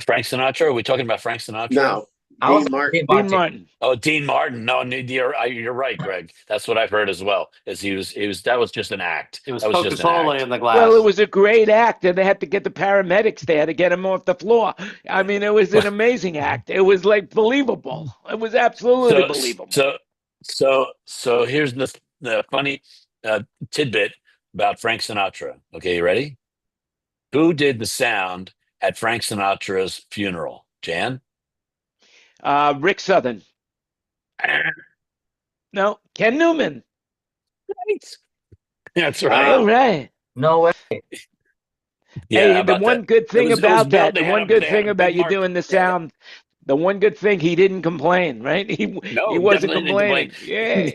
Frank Sinatra? Are we talking about Frank Sinatra? No, I was Dean Martin. Dean Dean Martin. Martin. Oh, Dean Martin. No, you're right, Greg. That's what I've heard as well. That was just an act. It was That was just an Coca-Cola act. in the glass. Well, it was a great act, and they had to get the paramedics there to get him off the floor. I mean, it was an amazing act. It was like believable. It was absolutely believable. So here's the funny tidbit about Frank Sinatra. Okay, you ready? Who did the sound at Frank Sinatra's funeral? Jan? Rick Southern. No, Ken Newman. Right. That's right. All right. No way. Yeah, Hey, how the about one that? good thing It was about built- that, the they had one a- good they had thing a about big you mark- doing the they had a- sound, the one good thing, he didn't complain, right? He No, wasn't definitely didn't complaining. Yeah.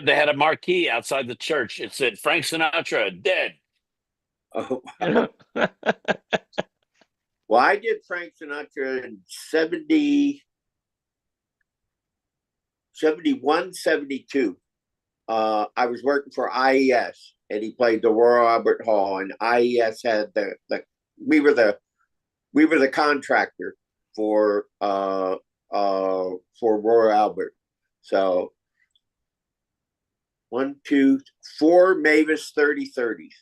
They had a marquee outside the church. It said Frank Sinatra dead. Oh, You know? well, I did Frank Sinatra in 71, 72. I was working for IES, and he played the Royal Albert Hall, and IES had we were the contractor for Royal Albert. So 1, 2, 4 Mavis 3030s.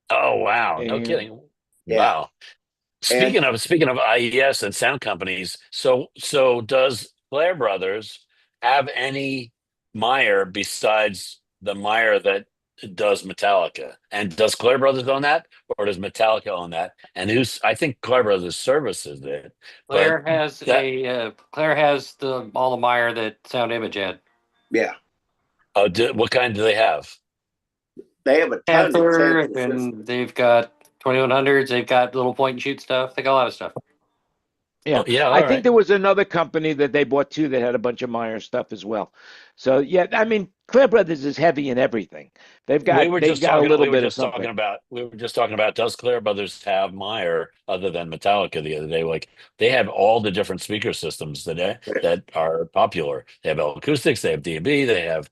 Oh wow! No Yeah. kidding. Yeah. Wow. Speaking of IES and sound companies, so does Clair Brothers have any Meyer besides the Meyer that does Metallica? And does Clair Brothers own that, or does Metallica own that? And I think Clair Brothers services it. Claire but has Claire has all the Meyer that Sound Image had. Yeah. What kind do they have? They have a ton in Panther, San Francisco. and they've got 2100s. They've got little point and shoot stuff. They got a lot of stuff. Yeah. Oh, yeah, I all think right. there was another company that they bought too that had a bunch of Meyer stuff as well. So yeah, I mean, Clair Brothers is heavy in everything. They've got a little bit of something. We were just talking about does Clair Brothers have Meyer other than Metallica the other day? Like they have all the different speaker systems that are popular. They have acoustics, they have D&B, they have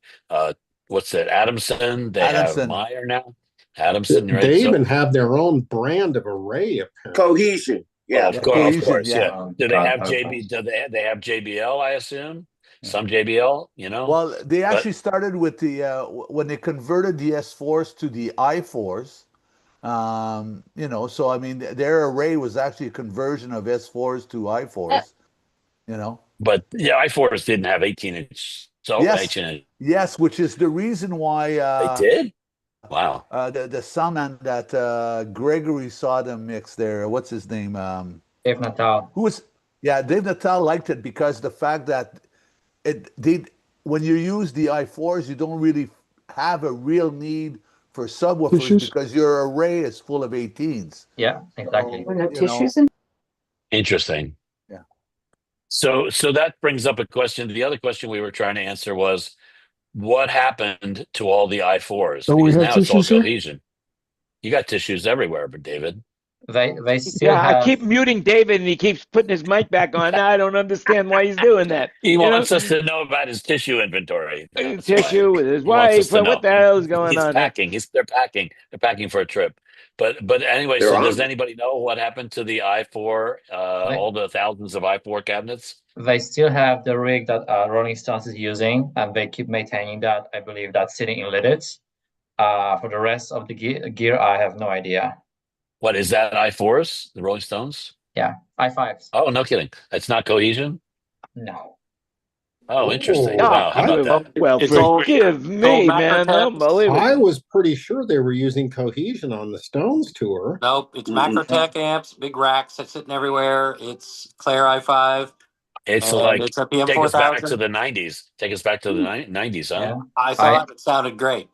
what's that, Adamson, they have Meyer now. Adamson, right? They even have their own brand of array, apparently. Cohesion. Yeah. Of course, yeah. yeah. Do they have JB? Do they have JBL? I assume some JBL. You know. Well, they actually started with the when they converted the S4s to the I4s. You know, so I mean, their array was actually a conversion of S4s to I4s. You know. But yeah, I4s didn't have 18-inch. So Yes, 18-inch. yes, which is the reason why They did. Wow. The soundman that Gregory saw them mix there. What's his name? Dave Natal. Dave Natal liked it because the fact that when you use the I4s, you don't really have a real need for subwoofers because your array is full of 18s. Yeah, exactly. Interesting. Yeah. So that brings up a question. The other question we were trying to answer was, what happened to all the I4s? Because now it's all cohesion. You got tissues everywhere, but David. They still I keep muting David and he keeps putting his mic back on. I don't understand why he's doing that. He wants us to know about his tissue inventory. Tissue with his wife. What the hell is going on? He's packing. They're packing. They're packing for a trip. But anyway, so does anybody know what happened to the I4? All the thousands of I4 cabinets. They still have the rig that Rolling Stones is using, and they keep maintaining that. I believe that's sitting in Lidditz. For the rest of the gear, I have no idea. What is that? I4s, the Rolling Stones? Yeah, I5s. Oh, no kidding. It's not cohesion? No. Oh, interesting. Oh, Wow, how about that? Well, forgive me, man. Unbelievable. I was pretty sure they were using cohesion on the Stones tour. Nope, it's Macrotech amps, big racks that's sitting everywhere. It's Clair i5. It's like it's a take us back to PM4000. the 90s. Take us back to the 90s, huh? Yeah. I saw it. It sounded great.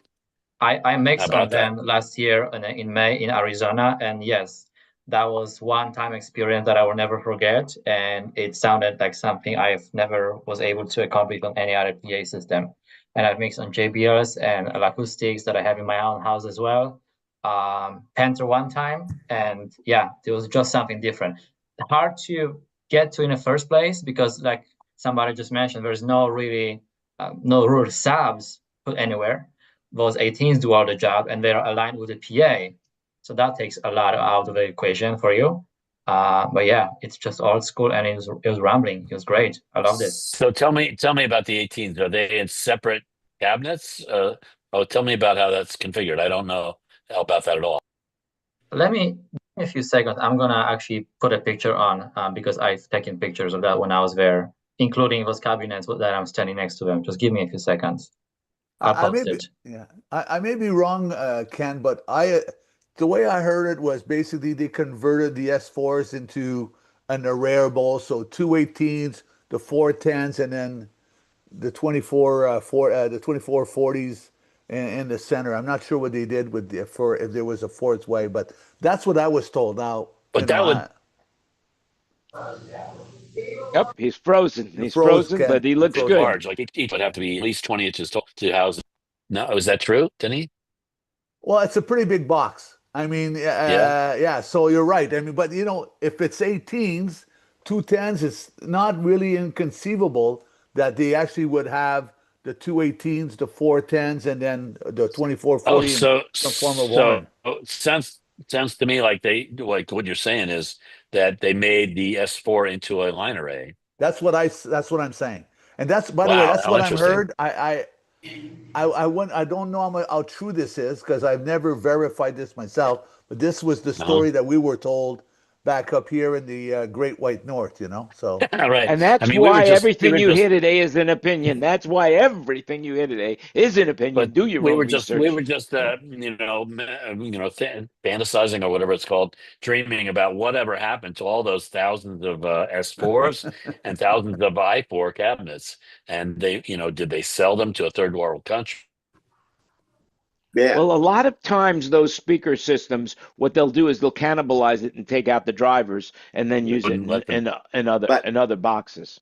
I How mixed on about that? them last year in May in Arizona, and yes, that was one-time experience that I will never forget. And it sounded like something I've never was able to accomplish on any other PA system. And I've mixed on JBLs and acoustics that I have in my own house as well. Panther one time, and yeah, it was just something different. Hard to get to in the first place because, like somebody just mentioned, there's no really no real subs put anywhere. Those 18s do all the job, and they're aligned with the PA. So that takes a lot out of the equation for you. But yeah, it's just old school, and it was rambling. It was great. I loved it. So tell me about the 18s. Are they in separate cabinets? Tell me about how that's configured. I don't know about that at all. Let me give me a few seconds. I'm gonna actually put a picture on because I've taken pictures of that when I was there, including those cabinets that I'm standing next to them. Just give me a few seconds. I'll I post may be, it. yeah, I may be wrong, Ken, but the way I heard it was basically they converted the S4s into an arrayable, so two 18s, the four 10s, and then the 24 40s in the center. I'm not sure what they did with for if there was a fourth way, but that's what I was told. Now, But that would Yep, he's frozen. you He's froze, frozen, Ken. but he You looks froze. good. large. Like each would have to be at least 20 inches tall to house. No, is that true, Denny? Well, it's a pretty big box. I mean, Yeah. yeah, so you're right. I mean, but if it's 18s, two 10s, it's not really inconceivable that they actually would have the two 18s, the four 10s, and then the 24 Oh, 40 in some form of so horn. sounds to me like they like what you're saying is that they made the S4 into a line array. That's what I'm saying. And that's, by the way, Wow, that's how what I'm interesting. heard. I don't know how true this is because I've never verified this myself, but this was the Uh-huh. story that we were told back up here in the Great White North. So Right. And I that's mean, why we everything were you just hear today is an opinion. That's why everything you hear today is an opinion. but Do your own we research. were just fantasizing or whatever it's called, dreaming about whatever happened to all those thousands of S4s and thousands of I4 cabinets, and they did they sell them to a third world country? Yeah. Well, a lot of times those speaker systems, what they'll do is they'll cannibalize it and take out the drivers and then use it Wouldn't let them But in other boxes.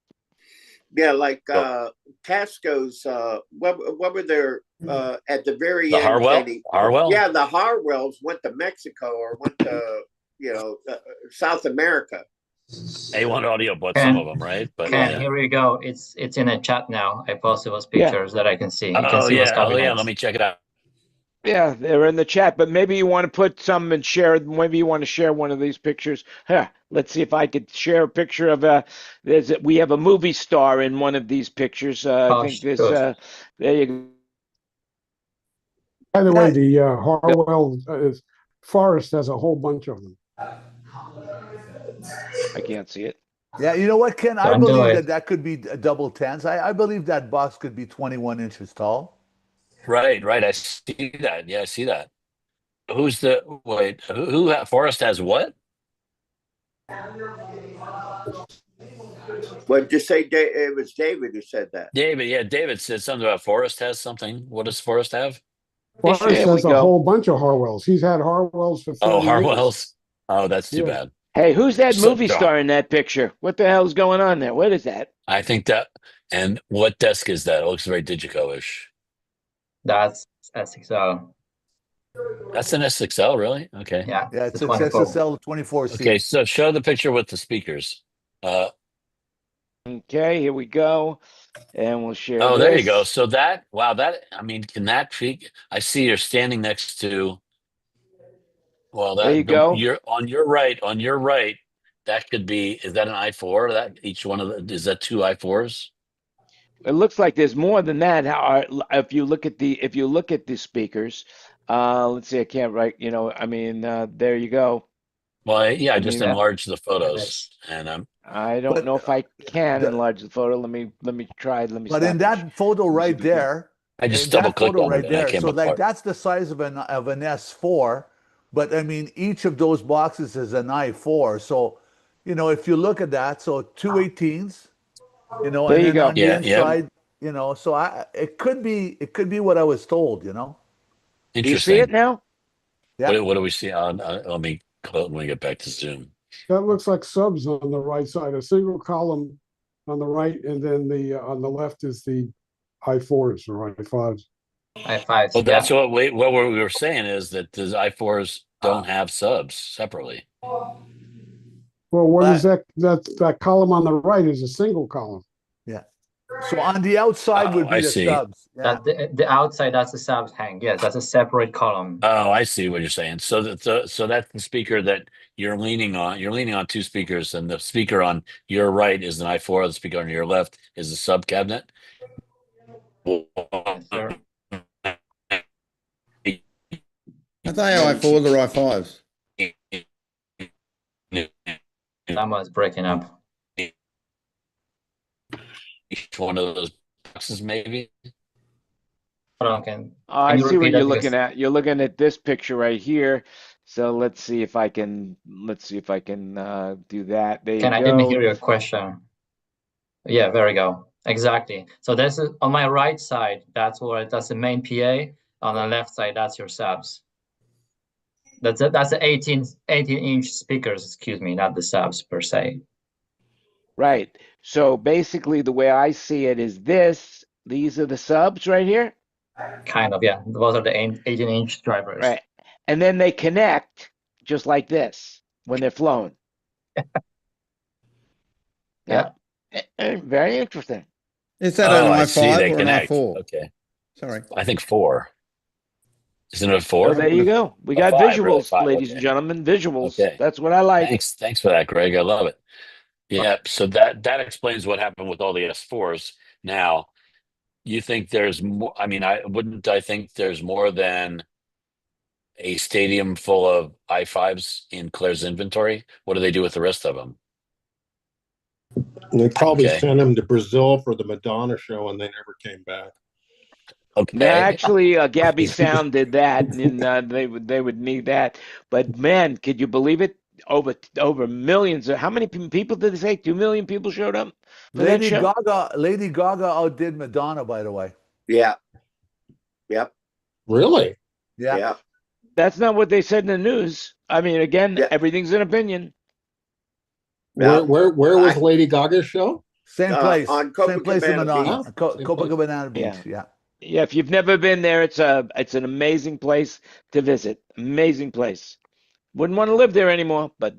yeah, like go. Casco's what were their at the very The end, Kenny? Harwell. Yeah, the Harwells went to Mexico or went to South America. A1 Audio bought some of them, right? But Ken, yeah. here we go. It's in a chat now. I posted those pictures that I can see. You can Oh see those yeah. Oh yeah. cabinets. Let me check it out. Yeah, they're in the chat, but maybe you want to put some and share. Maybe you want to share one of these pictures. Let's see if I could share a picture of we have a movie star in one of these pictures. I think this. Sure. There you go. By the way, the Harwell Forest has a whole bunch of them. I can't see it. yeah, you know what, Ken? I Don't do believe it. that could be double 10s. I believe that box could be 21 inches tall. Right. I see that. Yeah, I see that. Who's the wait? Who Forrest has what? What did you say? It was David who said that. David. Yeah, David said something about Forrest has something. What does Forrest have? Forrest There we has a go. whole bunch of Harwells. He's had Harwells for 30 years. Harwell's. Oh, that's too Yeah. bad. Hey, who's that So movie star in that picture? What the hell's going on there? What is that? I think that. And what desk is that? It looks very Digico-ish. That's SXL. That's an S6L, really? Okay. Yeah. Yeah, it's the a 24. SSL 24C. Okay, so show the picture with the speakers. Okay, here we go, and we'll share. Oh, there you go. this. So I mean, can that peak? I see you're standing next to. Well, There you go. You're on your right. On your right, that could be. Is that an I4? That each one of the is that two I4s? It looks like there's more than that. If you look at the speakers, let's see. I can't write. I mean, there you go. Well, yeah, I just mean, enlarged the photos, and I don't But, know if I can the- enlarge the photo. Let me try. Let me. But stop in it. that photo Let me see right if we can- there, I just in double that clicked photo on right it, and it there, came so like apart. that's the size of an S4, but I mean each of those boxes is an I4. So, if you look at that, so two 18s, There and you then go. on the Yeah, inside, so it could be what I was told. Do you see it Interesting. now? Yeah. What do we see on? Let me get back to Zoom. That looks like subs on the right side, a single column on the right, and then the on the left is the I4s or I5s. I5s, Well, yeah. that's what we were saying is that the I4s don't have subs separately. Well, what is But- that column on the right is a single column. Yeah. So on the outside would be I the see. subs. Yeah. That the outside, that's the subs hang. Yes, that's a separate column. Oh, I see what you're saying. So that's the speaker that you're leaning on. You're leaning on two speakers, and the speaker on your right is an I4. The speaker on your left is a sub cabinet. Yes, sir. Are they I4s or I5s? Someone's breaking up. Each one of those boxes, maybe. Hold on, can I you see repeat what that? you're Because looking at. You're looking at this picture right here. So let's see if I can do that. There you I didn't go. hear your question. Yeah, there we go. Exactly. So this is on my right side. That's the main PA. On the left side, that's your subs. That's the 18-inch speakers. Excuse me, not the subs per se. Right. So basically, the way I see it is this. These are the subs right here. Kind of, yeah. Those are the 18-inch drivers. Right. And then they connect just like this when they're flown. Yeah. Very interesting. Is that Oh, an I see. I5 They or an connect. I4? Okay. Sorry. I think 4. Isn't it a 4? So there you go. We got 5, really, visuals, 5, ladies okay. and gentlemen. Visuals. Okay. That's what I like. Thanks for that, Greg. I love it. Yeah. So that explains what happened with all the S4s. Now, you think there's more? I mean, I think there's more than a stadium full of I5s in Claire's inventory. What do they do with the rest of them? They probably Okay. sent him to Brazil for the Madonna show, and they never came back. Okay. No, actually, Gabby Sound did that, and they would need that. But man, could you believe it? Over millions. How many people did they say? 2 million people showed up for that Lady show. Gaga outdid Madonna, by the way. Yeah. Yep. Really? Yeah. Yeah. That's not what they said in the news. I mean, again, Yeah. everything's an opinion. Yeah. Where was Lady Gaga's show? Same place. On Same place in Copacabana Madonna. Beach. Copacabana Beach. Yeah. Yeah. Yeah, if you've never been there, it's an amazing place to visit. Amazing place. Wouldn't want to live there anymore, but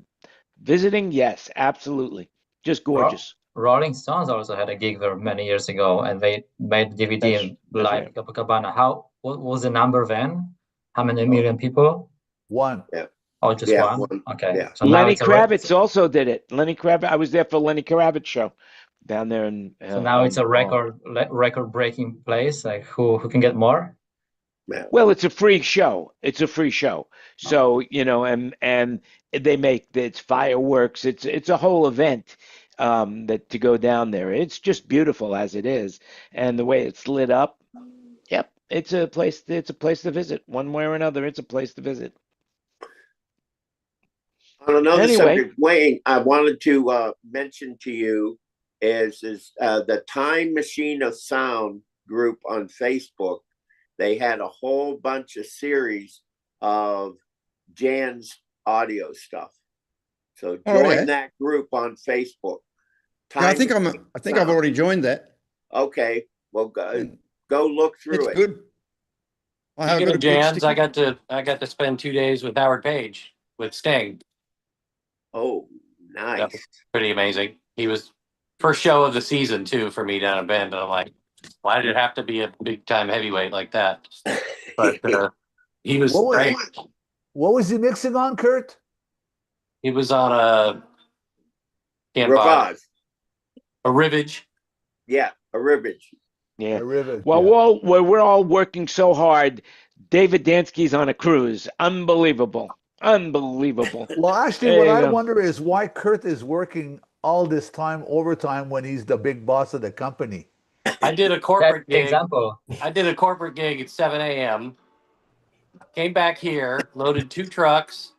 visiting, yes, absolutely. Just gorgeous. Rolling Stones also had a gig there many years ago, and they made DVD That's in live right. Copacabana. What was the number then? How many million people? One. Yeah. Oh, just Yeah, one? one. Okay. Yeah. So now Lenny it's a Kravitz also did it. Lenny Kravitz. I was there for Lenny Kravitz show down there in. so now it's a record-breaking place. Like who can get more? Yeah. Well, it's a free show. It's a free show. So, and they make it's fireworks. It's a whole event that to go down there. It's just beautiful as it is. And the way it's lit up. Yep. It's a place to visit. One way or another, it's a place to visit. On another Anyway. subject, Wayne, I wanted to mention to you is the Time Machine of Sound group on Facebook. They had a whole bunch of series of Jan's audio stuff. So join that group on Facebook. Yeah, I think I've already joined that. Okay, well go look through it. Good. Speaking of Jan's, I got to spend 2 days with Howard Page with Sting. Oh, nice. That was pretty amazing. He was first show of the season too for me down in Bend, and I'm like, why did it have to be a big time heavyweight like that? But he was great. What was he mixing on, Kurt? He was on a Rivage. Yeah, a Rivage. Yeah. A Rivage. Well, we're all working so hard. David Dansky's on a cruise. Unbelievable. Well, actually, what I wonder is why Kurt is working all this time overtime when he's the big boss of the company. I did a corporate gig. Example. I did a corporate gig at 7 a.m. Came back here, loaded 2 trucks,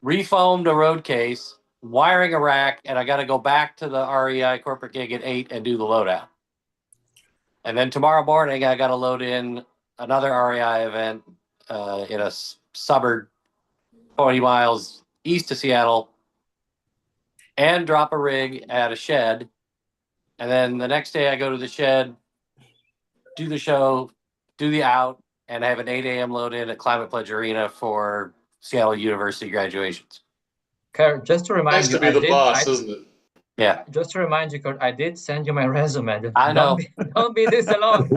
refoamed a road case, wiring a rack, and I got to go back to the REI corporate gig at 8 and do the loadout. And then tomorrow morning, I got to load in another REI event in a suburb 20 miles east of Seattle and drop a rig at a shed. And then the next day I go to the shed, do the show, do the out, and have an 8 a.m. load in at Climate Pledge Arena for Seattle University graduations. Kurt, just to remind Nice you, to be the boss, isn't it? Yeah. Just to remind you, Kurt, I did send you my resume. I know. Don't be this alone.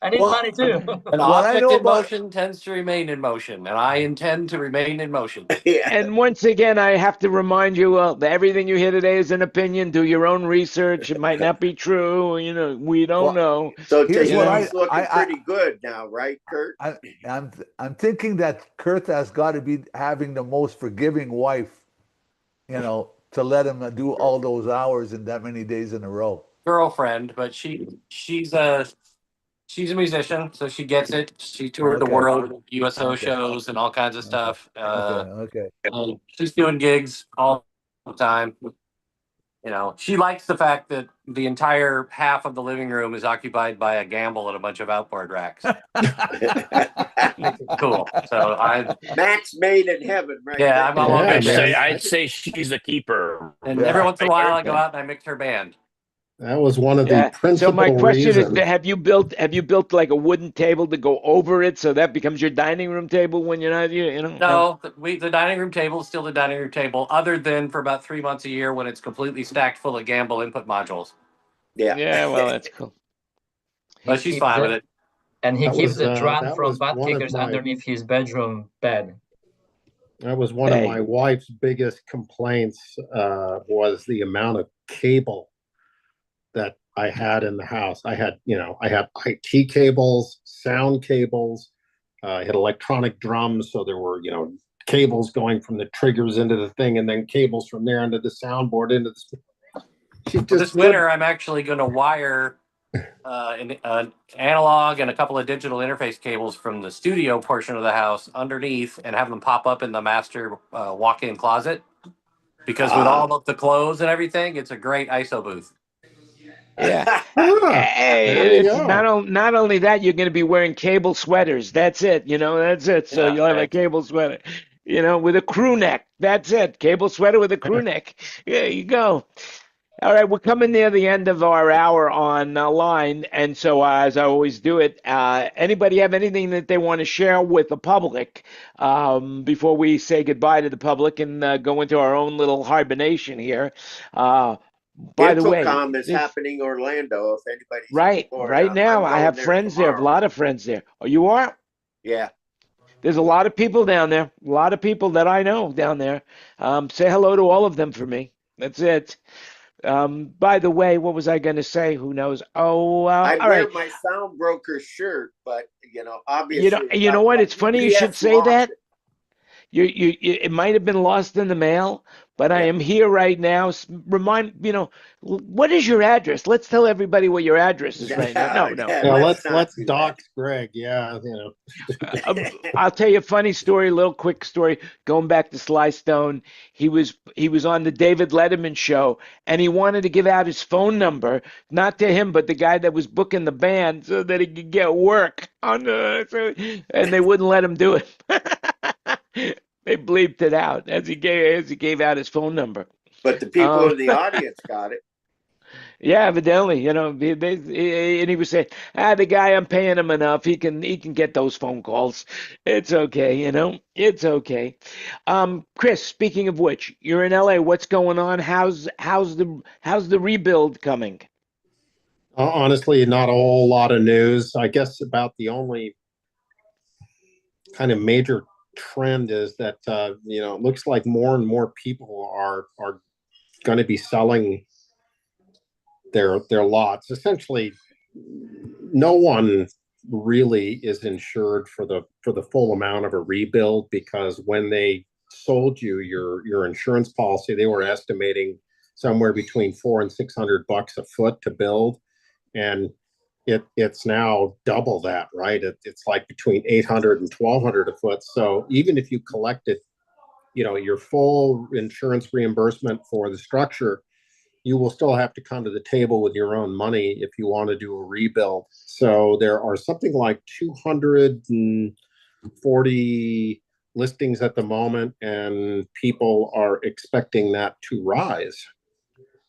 I need money too. An What I object know in about- motion tends to remain in motion, and I intend to remain in motion. Yeah. And once again, I have to remind you that everything you hear today is an opinion. Do your own research. It might not be true. You know, we don't know. So Here's what he's looking pretty good now, right, Kurt? I'm thinking that Kurt has got to be having the most forgiving wife, you know, to let him do all those hours in that many days in a row. Girlfriend, but she's a musician, so she gets it. She toured the Okay. world, USO Okay. shows, and all kinds of stuff. Okay. She's doing gigs all the time. You know, she likes the fact that the entire half of the living room is occupied by a gamble and a bunch of outboard racks. Cool. So Matt's made in heaven, right? Yeah, I'm all over it. I'd say she's a keeper. And every once in a while, I go out and I mix her band. That was one of the principal So my question reasons. is, have you built like a wooden table to go over it so that becomes your dining room table when you're not, you know? No, the dining room table is still the dining room table, other than for about 3 months a year when it's completely stacked full of gamble input modules. Yeah. Yeah, well, that's cool. But she's fine with it. And he That keeps was, the drum that from was butt one of kickers my- underneath his bedroom bed. That was one of my wife's biggest complaints, was the amount of cable that I had in the house. I had IT cables, sound cables, I had electronic drums. So there were, cables going from the triggers into the thing, and then cables from there into the soundboard into the. This winter, I'm actually going to wire an analog and a couple of digital interface cables from the studio portion of the house underneath and have them pop up in the master walk-in closet. Because with all of the clothes and everything, it's a great ISO booth. Yeah. There you go. Not only that, you're going to be wearing cable sweaters. That's it. That's it. So you'll have a cable sweater, with a crew neck. That's it. Cable sweater with a crew neck. There you go. All right, we're coming near the end of our hour on line, and so as I always do it, anybody have anything that they want to share with the public before we say goodbye to the public and go into our own little hibernation here? By the way, InfoComm is happening in Orlando. If anybody's right now, I have friends there, a lot of friends there. Oh, you are? Yeah. There's a lot of people down there, a lot of people that I know down there. Say hello to all of them for me. That's it. By the way, what was I going to say? Who knows? Oh, I all wear right. my SoundBroker shirt, but obviously, You know what? It's funny you should say that. It. It might have been lost in the mail, but I am here right now. What is your address? Let's tell everybody what your address is right now. No. Yeah, let's dox Greg. Yeah, I'll tell you a funny story, a little quick story. Going back to Sly Stone, he was on the David Letterman show, and he wanted to give out his phone number, not to him, but the guy that was booking the band, so that he could get work and they wouldn't let him do it. They bleeped it out as he gave out his phone number. But the people in the audience got it. Yeah, evidently, and he was saying, the guy, I'm paying him enough. He can get those phone calls. It's okay, it's okay. Chris, speaking of which, you're in LA. What's going on? How's the rebuild coming? Honestly, not a whole lot of news. I guess about the only kind of major trend is that it looks like more and more people are going to be selling their lots. Essentially, no one really is insured for the full amount of a rebuild, because when they sold you your insurance policy, they were estimating somewhere between $400 and $600 a foot to build, and it's now double that, right? It's like between $800 and $1,200 a foot. So even if you collected, your full insurance reimbursement for the structure, you will still have to come to the table with your own money if you want to do a rebuild. So there are something like 240 listings at the moment, and people are expecting that to rise.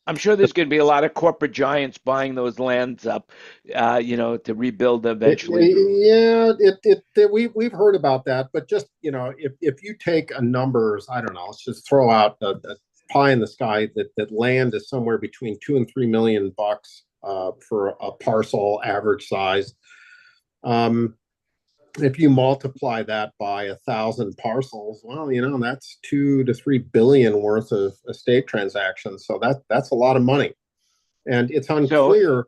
I'm sure there's going to be a lot of corporate giants buying those lands up, to rebuild eventually. We've heard about that, but just, if you take a numbers, I don't know, let's just throw out a pie in the sky that land is somewhere between $2 and $3 million for a parcel average size. If you multiply that by 1,000 parcels, well, that's 2 to 3 billion worth of estate transactions. So that's a lot of money, and it's unclear.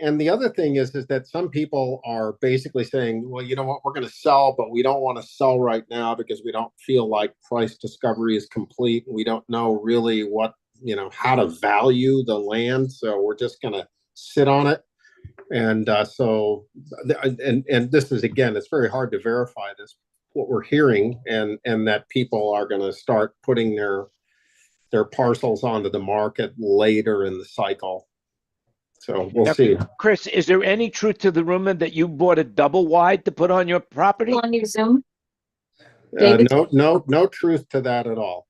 And the other thing is that some people are basically saying, well, you know what, we're going to sell, but we don't want to sell right now because we don't feel like price discovery is complete. We don't know really what, how to value the land. So we're just going to sit on it. And this is, again, it's very hard to verify this, what we're hearing, and that people are going to start putting their parcels onto the market later in the cycle. So we'll see. Chris, is there any truth to the rumor that you bought a double wide to put on your property? On your Zoom? No truth to that at all.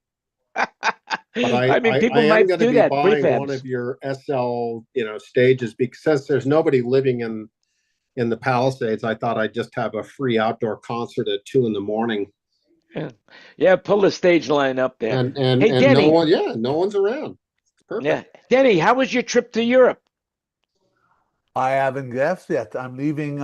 But I am going to be buying one of your SL, stages, because there's nobody living in the Palisades. I thought I'd just have a free outdoor concert at 2 a.m. Yeah, pull the stage line up there. And hey, Denny, no one's around. It's perfect. Yeah, Denny, how was your trip to Europe? I haven't guessed yet. I'm leaving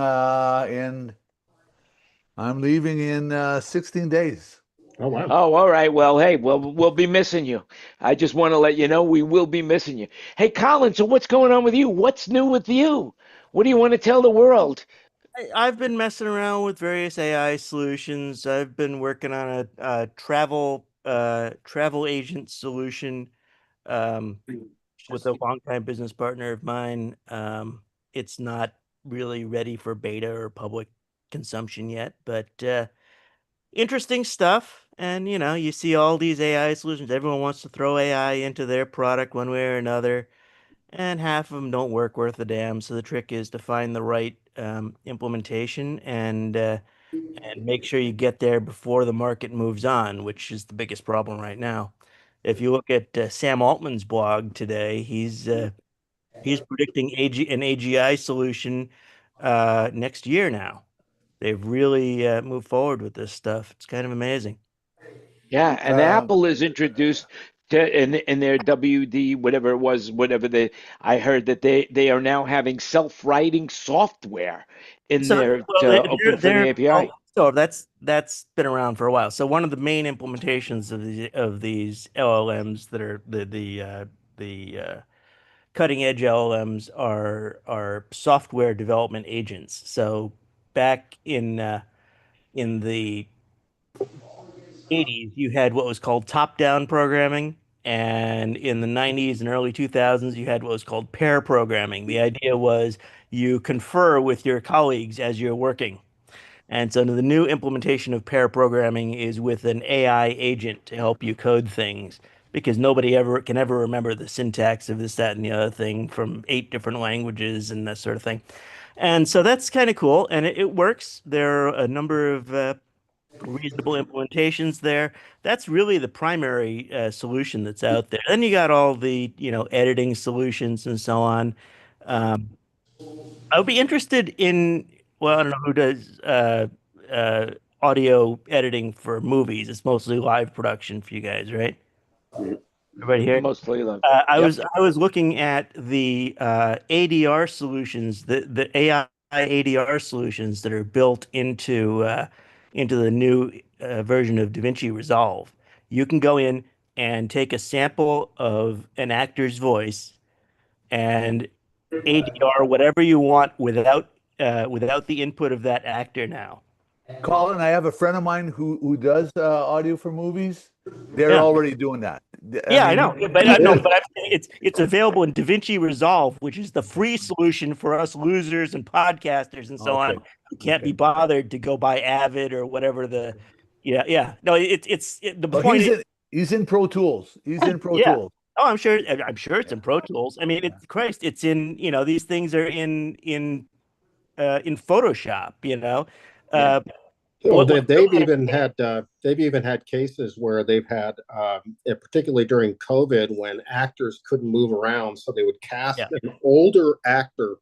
in 16 days. Oh, wow. Oh, all right. Well, hey, we'll be missing you. I just want to let you know we will be missing you. Hey, Colin, so what's going on with you? What's new with you? What do you want to tell the world? I've been messing around with various AI solutions. I've been working on a travel agent solution with a longtime business partner of mine. It's not really ready for beta or public consumption yet, but interesting stuff. And, you see all these AI solutions. Everyone wants to throw AI into their product one way or another, and half of them don't work worth a damn. So the trick is to find the right implementation and make sure you get there before the market moves on, which is the biggest problem right now. If you look at Sam Altman's blog today, he's predicting an AGI solution next year now. They've really moved forward with this stuff. It's kind of amazing. Yeah, and Apple is introduced to in their WD, whatever it was, I heard that they are now having self-writing software in there to open for the API. So that's been around for a while. So one of the main implementations of these LLMs that are the cutting edge LLMs are software development agents. So back in the 80s, you had what was called top-down programming, and in the 90s and early 2000s, you had what was called pair programming. The idea was you confer with your colleagues as you're working. And so the new implementation of pair programming is with an AI agent to help you code things, because nobody can ever remember the syntax of this, that, and the other thing from 8 different languages and that sort of thing. And so that's kind of cool, and it works. There are a number of reasonable implementations there. That's really the primary solution that's out there. Then you got all the editing solutions and so on. I would be interested in, well, I don't know who does audio editing for movies. It's mostly live production for you guys, right? Everybody here? Mostly live. I was looking at the ADR solutions, the AI ADR solutions that are built into the new version of DaVinci Resolve. You can go in and take a sample of an actor's voice and ADR whatever you want without the input of that actor now. Colin, I have a friend of mine who does audio for movies. They're already doing that. I know, but it's available in DaVinci Resolve, which is the free solution for us losers and podcasters and so on who can't be bothered to go buy Avid or whatever the. No, the point. He's in Pro Tools. He's in Pro Tools. Oh, I'm sure it's in Pro Tools. I mean, Christ, it's in, these things are in Photoshop, Yeah. Uh, Well, what they've even had cases where they've had, particularly during COVID, when actors couldn't move around, so they would cast Yeah. an older actor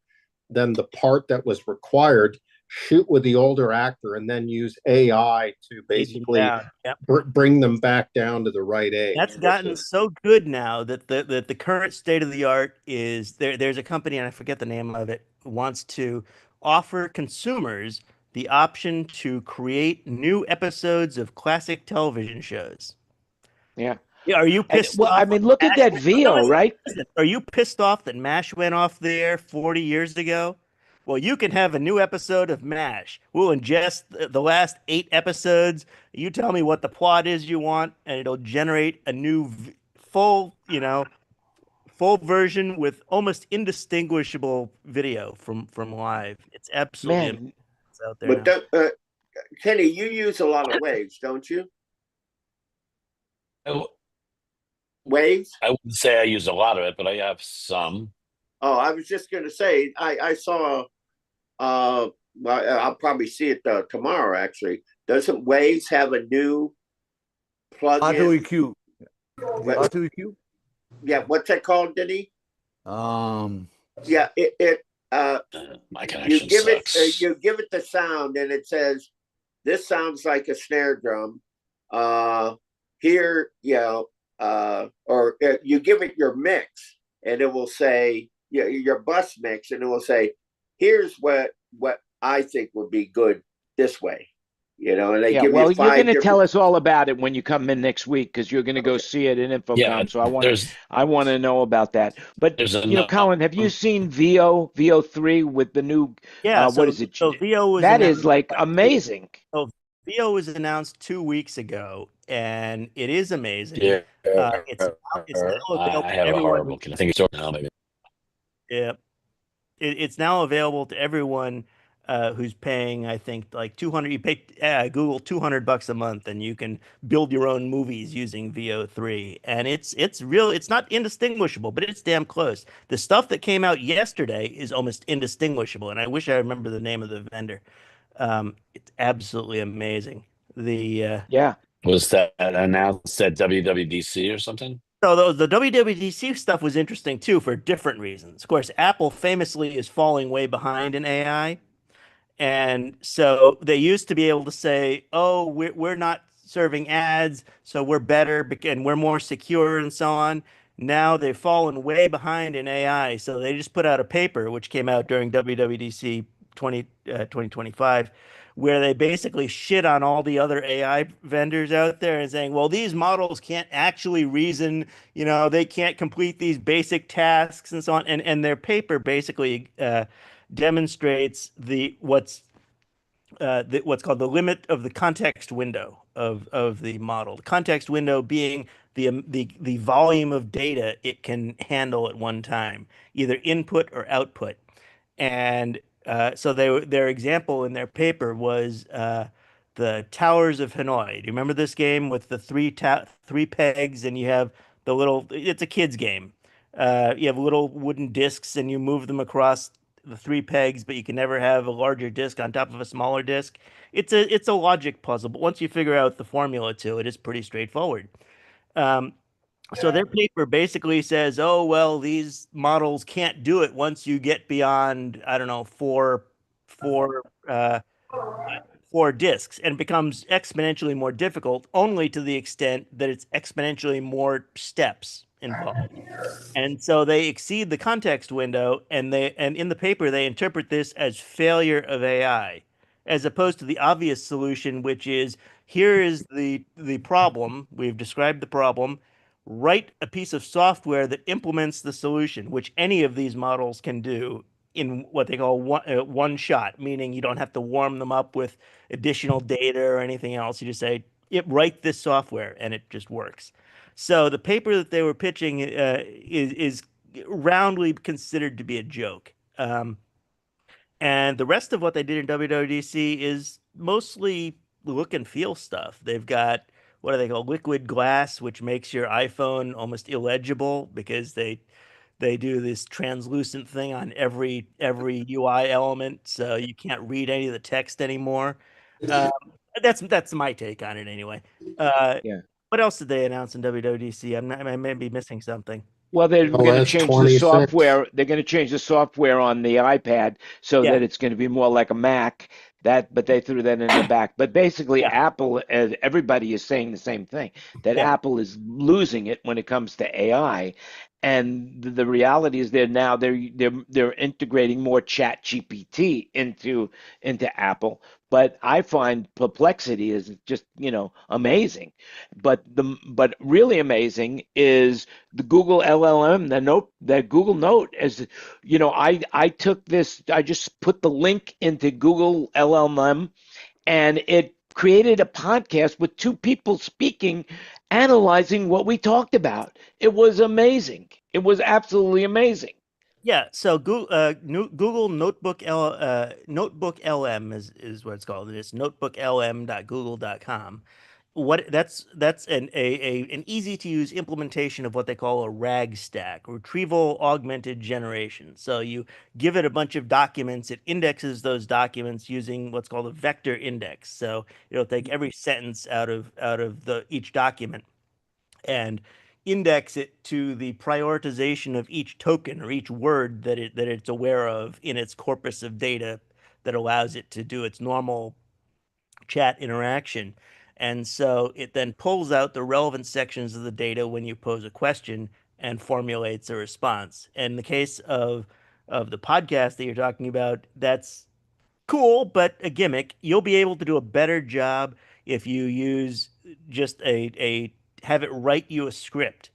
than the part that was required, shoot with the older actor, and then use AI to basically down. Yep. bring them back down to the right age. That's which gotten is so good now that the current state of the art is there's a company, and I forget the name of it, wants to offer consumers the option to create new episodes of classic television shows. Yeah. Yeah, are you And pissed well, I off? mean, look at that VO, right? Listen, are you pissed off that MASH went off there 40 years ago? Well, you can have a new episode of MASH. We'll ingest the last 8 episodes. You tell me what the plot is you want, and it'll generate a new full, full version with almost indistinguishable video from live. It's absolutely amazing. Man, It's out there But now. Kenny, you use a lot of waves, don't you? I Waves? wouldn't say I use a lot of it, but I have some. Oh, I was just going to say, I saw, well, I'll probably see it tomorrow, actually. Doesn't Waves have a new Auto plugin? EQ. Auto EQ. Yeah, what's that called, Denny? Yeah, My you connection give it sucks. you give it the sound, and it says, "This sounds like a snare drum." Here, or you give it your mix, and it will say, your bus mix, and it will say, "Here's what I think would be good this way." And they yeah. give you Well, you're going 5 to tell different. us all about it when you come in next week because you're going to go Okay. see it in Yeah, Infocom. So there's I want to know about that. But there's a Colin, have you seen VO3 with the new? Yeah, What so is it? so VO was That is announced. like amazing. So VO was announced 2 weeks ago, and it is amazing. yeah. It's now available I to have a everyone. horrible. I think it's short now, maybe. Yeah, it's now available to everyone who's paying, I think, like 200. You pay Google $200 a month, and you can build your own movies using VO3. And it's real. It's not indistinguishable, but it's damn close. The stuff that came out yesterday is almost indistinguishable, and I wish I remember the name of the vendor. It's absolutely amazing. Yeah. Was that announced at WWDC or something? So the WWDC stuff was interesting too for different reasons. Of course, Apple famously is falling way behind in AI. And so they used to be able to say, "Oh, we're not serving ads, so we're better and we're more secure," and so on. Now they've fallen way behind in AI, so they just put out a paper which came out during WWDC 2025, where they basically shit on all the other AI vendors out there and saying, "Well, these models can't actually reason, they can't complete these basic tasks and so on." And their paper basically demonstrates what's called the limit of the context window of the model. The context window being the volume of data it can handle at one time, either input or output. And so their example in their paper was the Towers of Hanoi. Do you remember this game with the three pegs, and you have the little? It's a kid's game. You have little wooden discs, and you move them across the three pegs, but you can never have a larger disc on top of a smaller disc. It's a logic puzzle, but once you figure out the formula to it, it's pretty straightforward. Um, so their paper basically says, "Oh, well, these models can't do it once you get beyond, I don't know, four, uh, 4 disks, and it becomes exponentially more difficult, only to the extent that it's exponentially more steps involved." And so they exceed the context window, and in the paper they interpret this as failure of AI, as opposed to the obvious solution, which is, here is the problem. We've described the problem. Write a piece of software that implements the solution, which any of these models can do in what they call one shot, meaning you don't have to warm them up with additional data or anything else. You just say, write this software, and it just works. So the paper that they were pitching is roundly considered to be a joke. And the rest of what they did in WWDC is mostly look and feel stuff. They've got what do they call liquid glass, which makes your iPhone almost illegible because they do this translucent thing on every UI element, so you can't read any of the text anymore. Um, that's my take on it anyway. Yeah. What else did they announce in WWDC? I may be missing something. Well, they're Well, going to that's change the 26. software. They're going to change the software on the iPad so Yeah. that it's going to be more like a Mac. But they threw that in the back. But basically, Yeah. Apple, everybody is saying the same thing, that Yeah. Apple is losing it when it comes to AI. And the reality is they're integrating more Chat GPT into Apple. But I find Perplexity is just amazing. But really amazing is the Google LLM, that Google Note. As I took this, I just put the link into Google LLM, and it created a podcast with two people speaking, analyzing what we talked about. It was amazing. It was absolutely amazing. Yeah, so Google Notebook Notebook LM is what it's called. It's notebooklm.google.com. That's an easy to use implementation of what they call a RAG stack, retrieval augmented generation. So you give it a bunch of documents, it indexes those documents using what's called a vector index. So it'll take every sentence out of each document and index it to the prioritization of each token or each word that it's aware of in its corpus of data that allows it to do its normal chat interaction. And so it then pulls out the relevant sections of the data when you pose a question and formulates a response. In the case of the podcast that you're talking about, that's cool, but a gimmick. You'll be able to do a better job if you use just a have it write you a script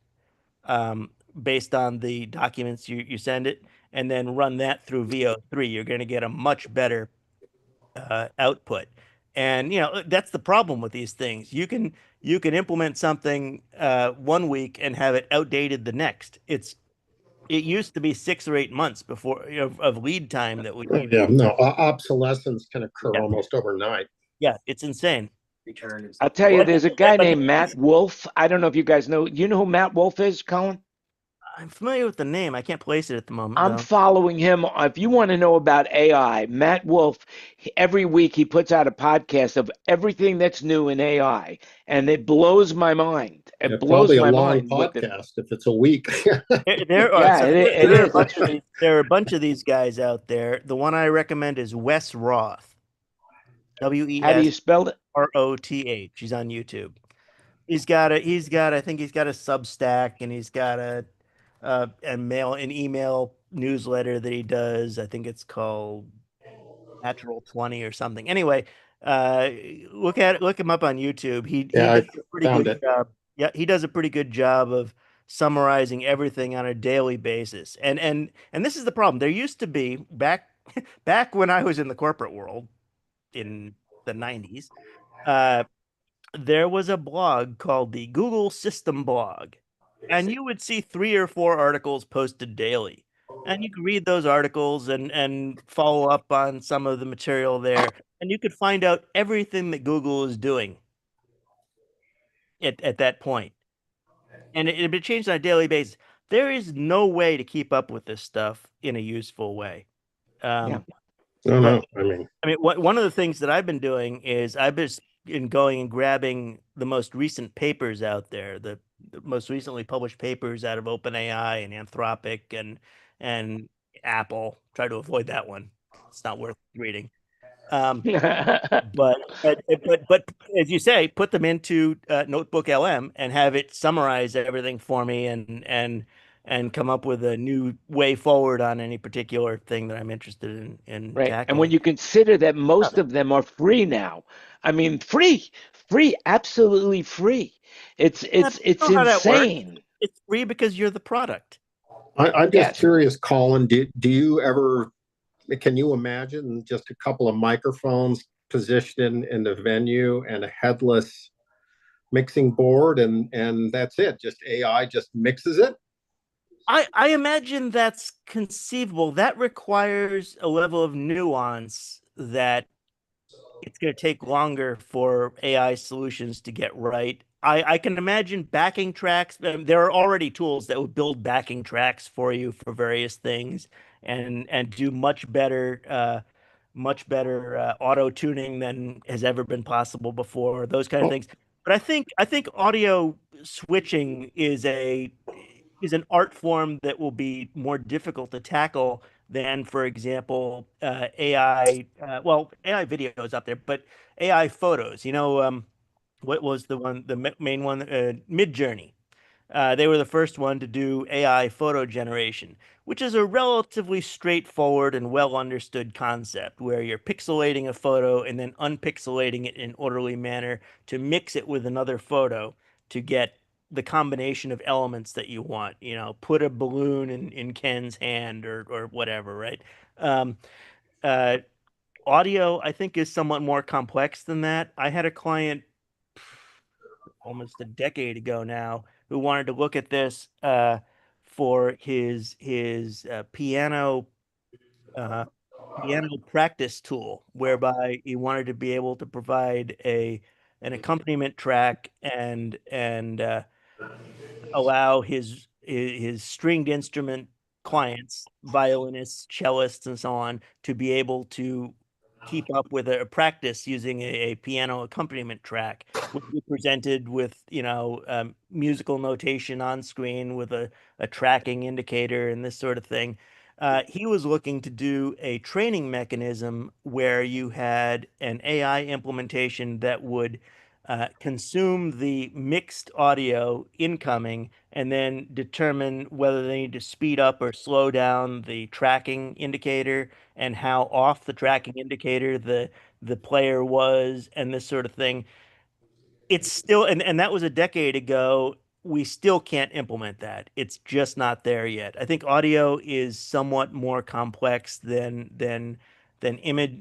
based on the documents you send it, and then run that through VO3. You're going to get a much better output. And that's the problem with these things. You can implement something 1 week and have it outdated the next. It used to be 6 or 8 months before of lead time that we needed. Yeah, no, obsolescence can occur Yeah. almost overnight. Yeah, it's insane. I'll tell you, there's a guy named Matt Wolf. I don't know if you guys know. You know who Matt Wolf is, Colin? I'm familiar with the name. I can't place it at the moment, I'm though. following him. If you want to know about AI, Matt Wolf, every week he puts out a podcast of everything that's new in AI, and it blows my mind. It blows Probably a my long mind with it. podcast if it's a week. There are Yeah, it is. there are a bunch of these guys out there. The one I recommend is Wes Roth. How do you WES spell it? ROTH. He's on YouTube. I think he's got a Substack, and he's got an email newsletter that he does. I think it's called Natural 20 or something. Anyway, look him up on YouTube. He Yeah, does a pretty found good it. job. Yeah, he does a pretty good job of summarizing everything on a daily basis. And this is the problem. There used to be back when I was in the corporate world in the 90s, there was a blog called the Google System Blog, and you would see 3 or 4 articles posted daily. And you could read those articles and follow up on some of the material there, and you could find out everything that Google is doing at that point. And it had changed on a daily basis. There is no way to keep up with this stuff in a useful way. No, I mean, one of the things that I've been doing is I've been going and grabbing the most recent papers out there, the most recently published papers out of OpenAI and Anthropic and Apple. Try to avoid that one. It's not worth reading. But as you say, put them into Notebook LM and have it summarize everything for me and come up with a new way forward on any particular thing that I'm interested in Right. tackling. And when you consider that most of them are free now, I mean, free, absolutely free. It's insane. It's free because you're the product. I'm just curious, Colin, do you ever, can you imagine just a couple of microphones positioned in the venue and a headless mixing board and that's it? Just AI just mixes it? I imagine that's conceivable. That requires a level of nuance that it's going to take longer for AI solutions to get right. I can imagine backing tracks. There are already tools that would build backing tracks for you for various things and do much better auto tuning than has ever been possible before. Those kind of things. But I think audio switching is an art form that will be more difficult to tackle than, for example, AI. Well, AI video is up there, but AI photos. What was the main one? Midjourney. They were the first one to do AI photo generation, which is a relatively straightforward and well understood concept where you're pixelating a photo and then unpixelating it in an orderly manner to mix it with another photo to get the combination of elements that you want. Put a balloon in Ken's hand or whatever, right? Um, uh, Audio, I think, is somewhat more complex than that. I had a client almost a decade ago now who wanted to look at this for his piano practice tool, whereby he wanted to be able to provide an accompaniment track and allow his stringed instrument clients, violinists, cellists, and so on, to be able to keep up with a practice using a piano accompaniment track, which we presented with, musical notation on screen with a tracking indicator and this sort of thing. He was looking to do a training mechanism where you had an AI implementation that would consume the mixed audio incoming and then determine whether they need to speed up or slow down the tracking indicator and how off the tracking indicator the player was and this sort of thing. It's still, and that was a decade ago. We still can't implement that. It's just not there yet. I think audio is somewhat more complex than image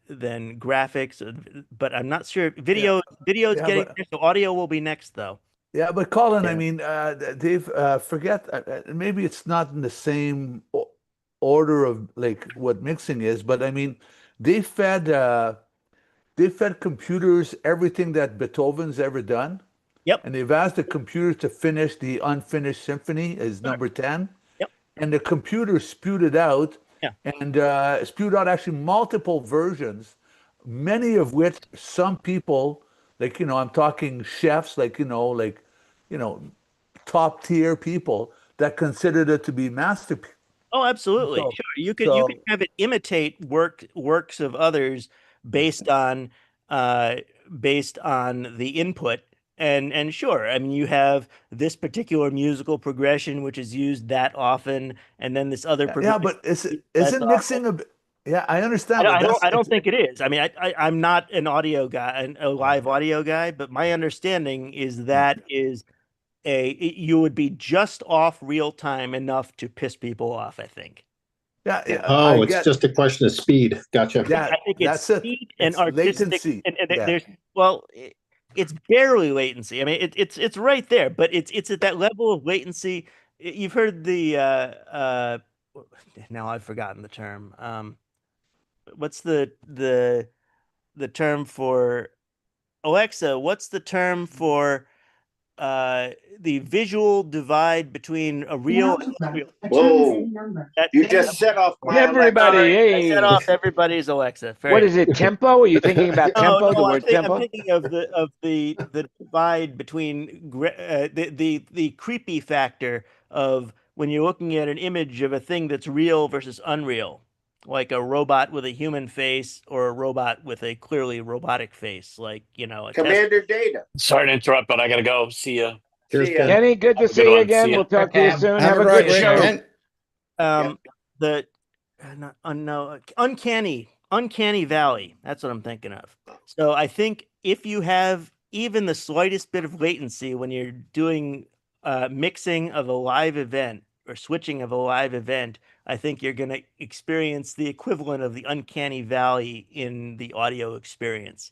than graphics, but I'm not sure. Video is Yeah, getting but there, so audio will be next though. yeah, but Colin, I Yeah. mean, Dave, forget maybe it's not in the same order of like what mixing is, but I mean, they fed uh, they fed computers everything that Beethoven's ever done, Yep. and they've asked the computers to finish the unfinished symphony as number 10, Yep. and the computer spewed it out Yeah. and spewed out actually multiple versions, many of which some people, like, I'm talking chefs, like, you know, top tier people that considered it to be masterpiece. Oh, absolutely. So, Sure. You could so have it imitate works of others based on uh based on the input. And sure, I mean you have this particular musical progression which is used that often, and then this other yeah, progression but used less isn't often. mixing a, yeah, I I understand, don't, but I don't that's I don't think it is. I mean, I'm not an audio guy, a live audio guy, but my understanding is that is you would be just off real time enough to piss people off, I think. yeah, Yeah. yeah, I Oh, it's get, just a question of speed. Gotcha. yeah, I think it's that's it. speed and It's artistic, latency. and Yeah. there's well, it's barely latency. I mean, it's right there, but it's at that level of latency. You've heard the now I've forgotten the term. What's the term for Alexa? What's the term for the visual divide between a real and unreal? Whoa! That's You it. just set off my Everybody, Alexa. Sorry, I set hey, off everybody's Alexa. what Very is it? Tempo? Are you thinking about no, tempo? The no, word I'm tempo? thinking of the divide between the creepy factor of when you're looking at an image of a thing that's real versus unreal, like a robot with a human face or a robot with a clearly robotic face, like a test. Commander Data. Sorry to interrupt, but I gotta go. See ya. Cheers, See ya. Ken. Kenny, good to Have a good see you one. See again. ya. We'll talk to you Cam. soon. Have Have a a great good week, show. Ken. The no, uncanny valley. That's what I'm thinking of. So I think if you have even the slightest bit of latency when you're doing mixing of a live event or switching of a live event, I think you're going to experience the equivalent of the uncanny valley in the audio experience.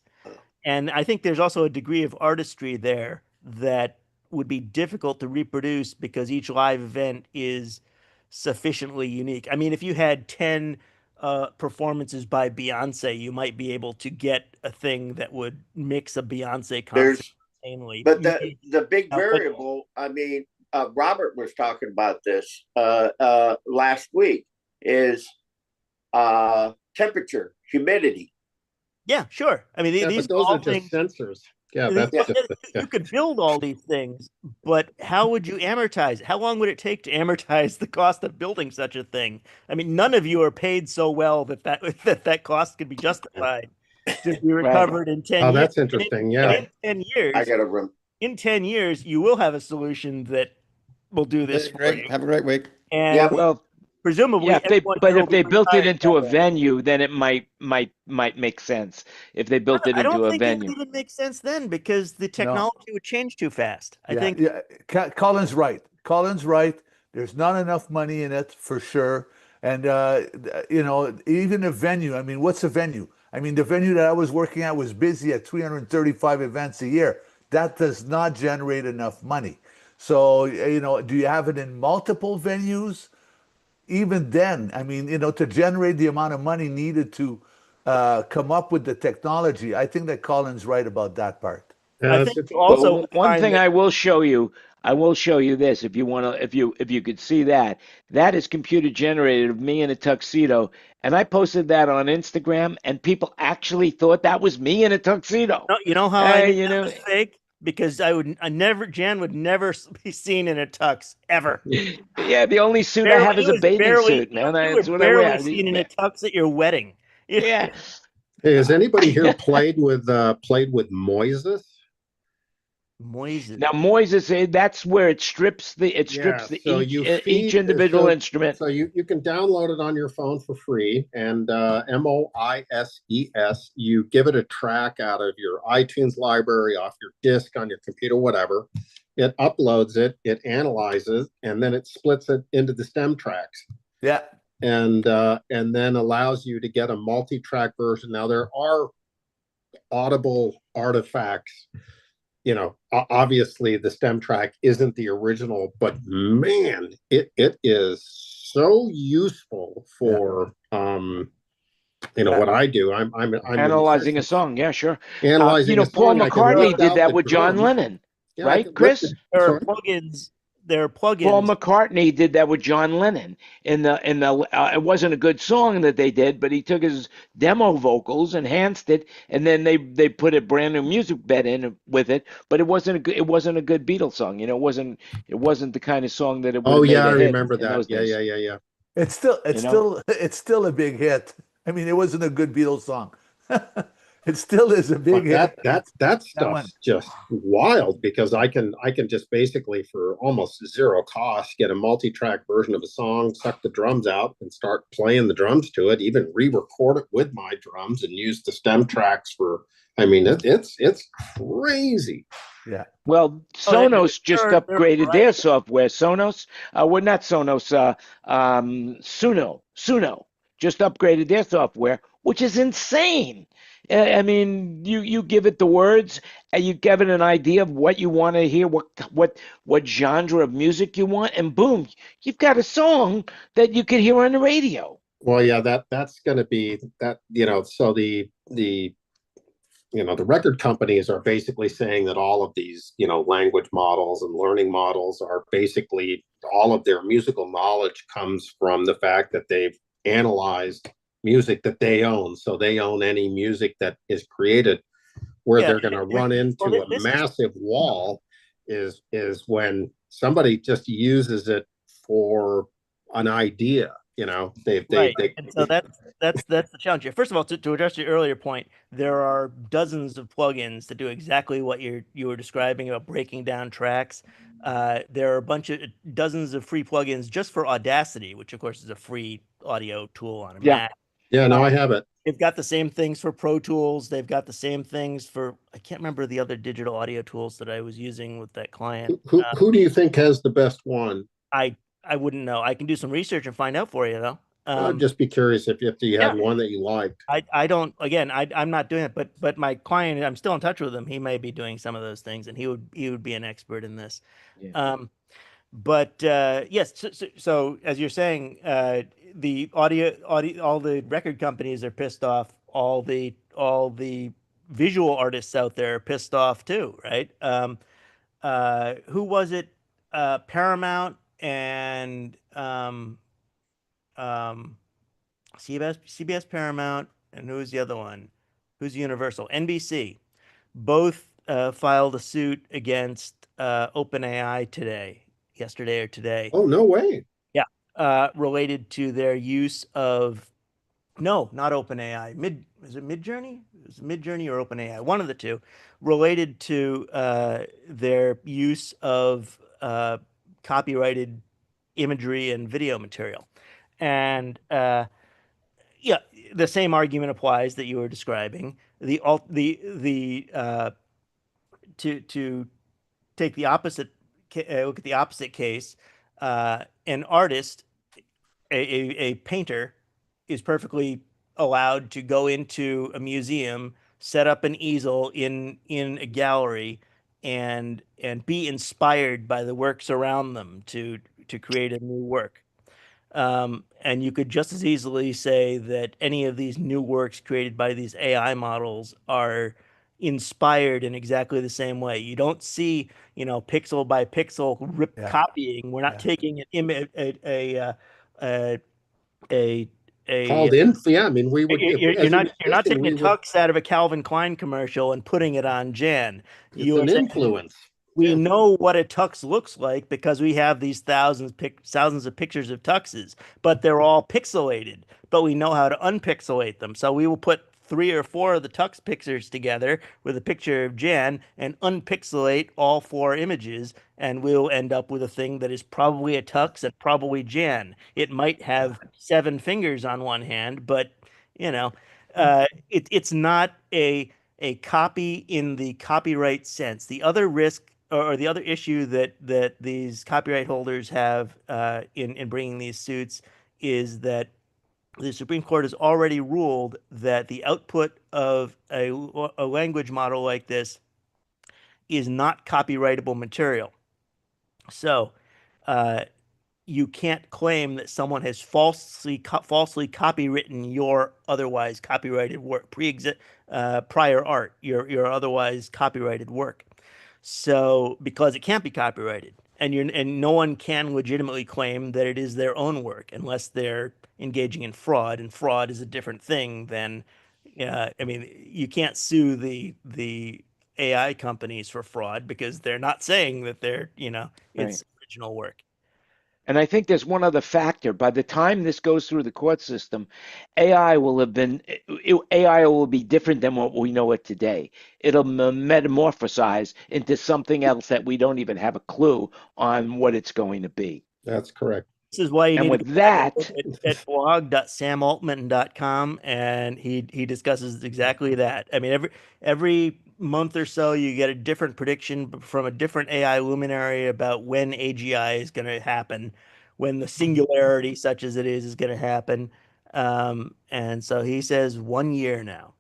And I think there's also a degree of artistry there that would be difficult to reproduce because each live event is sufficiently unique. I mean, if you had 10 performances by Beyonce, you might be able to get a thing that would mix a Beyonce concert There's, insanely. but the big But- variable, I mean, Robert was talking about this last week, is temperature, humidity. Yeah, sure. I mean, Yeah, these but those all are just things. sensors. Yeah, These- that's just You could build all these things, but how would you amortize it? How long would it take to amortize the cost of building such a thing? I mean, none of you are paid so well that cost could be justified to be recovered in 10 Oh, years. that's interesting. Yeah. In 10 years, I got to run. in 10 years, you will have a solution that will do this for Greg, you. have a great week. And Yep. Well, presumably, yeah, everyone but here if will be they built it retired into by a then. venue, then it might make sense. If they built it I don't into a think it venue. would even make sense then because the technology would change too fast. I think Colin's right. Colin's right. There's not enough money in it for sure. And even a venue. I mean, what's a venue? I mean, the venue that I was working at was busy at 335 events a year. That does not generate enough money. So, do you have it in multiple venues? Even then, I mean, to generate the amount of money needed to come up with the technology, I think that Colin's right about that part. I think also Well, one thing I will show you this if you want to if you could see that is computer generated of me in a tuxedo, and I posted that on Instagram and people actually thought that was me in a tuxedo. You know how I knew that was fake? Because Jan would never be seen in a tux ever. Yeah, the only suit I have is a bathing suit, man. That's what I wear. Barely seen in a tux at your wedding. Yeah. Hey, has anybody here played with Moises? Moises. Now Moises, that's where it strips each individual instrument. So you can download it on your phone for free, and MOISES. You give it a track out of your iTunes library, off your disk on your computer, whatever. It uploads it, it analyzes, and then it splits it into the stem tracks. Yeah. And then allows you to get a multi-track version. Now there are audible artifacts. Obviously the stem track isn't the original, but man, it is so useful for what I do. I'm analyzing a song. Yeah, sure. Analyzing a Paul song. McCartney did that with John Lennon, right, Chris? There are plugins. Paul McCartney did that with John Lennon. It wasn't a good song that they did, but he took his demo vocals, enhanced it, and then they put a brand new music bed in with it. But it wasn't a good Beatles song. It wasn't the kind of song that it would. Oh yeah, I remember that. Yeah. It's still a big hit. I mean, it wasn't a good Beatles song. It still is a big hit. That stuff's just wild, because I can just basically for almost zero cost get a multi-track version of a song, suck the drums out, and start playing the drums to it. Even re-record it with my drums and use the stem tracks for. I mean, it's crazy. Yeah. Well, Sonos just upgraded their software. Sonos, not Sonos. Suno just upgraded their software, which is insane. I mean, you give it the words, and you give it an idea of what you want to hear, what genre of music you want, and boom, you've got a song that you could hear on the radio. Well, yeah, that's going to be that. So the record companies are basically saying that all of these language models and learning models are basically, all of their musical knowledge comes from the fact that they've analyzed music that they own. So they own any music that is created. Where they're going to run into a massive wall is when somebody just uses it for an idea. And so that's the challenge here. First of all, to address your earlier point, there are dozens of plugins that do exactly what you were describing about breaking down tracks. There are dozens of free plugins just for Audacity, which of course is a free audio tool on a Mac. Yeah, no, I have it. They've got the same things for Pro Tools. They've got the same things for, I can't remember the other digital audio tools that I was using with that client. Who do you think has the best one? I wouldn't know. I can do some research and find out for you, though. I'd just be curious if you had one that you liked. I don't. Again, I'm not doing it, but my client, I'm still in touch with him. He may be doing some of those things, and he would be an expert in this. Yeah. Yes. So as you're saying, the audio, all the record companies are pissed off. All the visual artists out there are pissed off too, right? Who was it? Paramount and CBS Paramount, and who was the other one? Who's Universal? NBC. Both filed a suit against OpenAI yesterday or today. Oh, no way. Yeah, related to their use of no, not OpenAI. Is it Midjourney? Is it Midjourney or OpenAI? One of the two, related to their use of copyrighted imagery and video material, and yeah, the same argument applies that you were describing. To take the opposite, look at the opposite case. An artist, a painter, is perfectly allowed to go into a museum, set up an easel in a gallery, and be inspired by the works around them to create a new work. And you could just as easily say that any of these new works created by these AI models are inspired in exactly the same way. You don't see, pixel by pixel copying. We're not Yeah. taking an image, a Called in. Yeah, I mean, we would. you're not taking a tux out of a Calvin Klein commercial and putting it on Jan. It's an influence. We know what a tux looks like because we have these thousands of pictures of tuxes, but they're all pixelated. But we know how to unpixelate them. So we will put 3 or 4 of the tux pictures together with a picture of Jan and unpixelate all 4 images, and we'll end up with a thing that is probably a tux and probably Jan. It might have 7 fingers on one hand, but it's not a copy in the copyright sense. The other risk or the other issue that these copyright holders have in bringing these suits is that the Supreme Court has already ruled that the output of a language model like this is not copyrightable material. So you can't claim that someone has falsely copywritten your otherwise copyrighted work, prior art, your otherwise copyrighted work. So because it can't be copyrighted, and no one can legitimately claim that it is their own work unless they're engaging in fraud, and fraud is a different thing than, I mean, you can't sue the AI companies for fraud because they're not saying that it's original work. And I think there's one other factor. By the time this goes through the court system, AI will be different than what we know it today. It'll metamorphosize into something else that we don't even have a clue on what it's going to be. That's correct. This is why you And need with to that, at blog.samaltman.com, and he discusses exactly that. I mean, every month or so you get a different prediction from a different AI luminary about when AGI is going to happen, when the singularity, such as it is going to happen. And so he says 1 year now.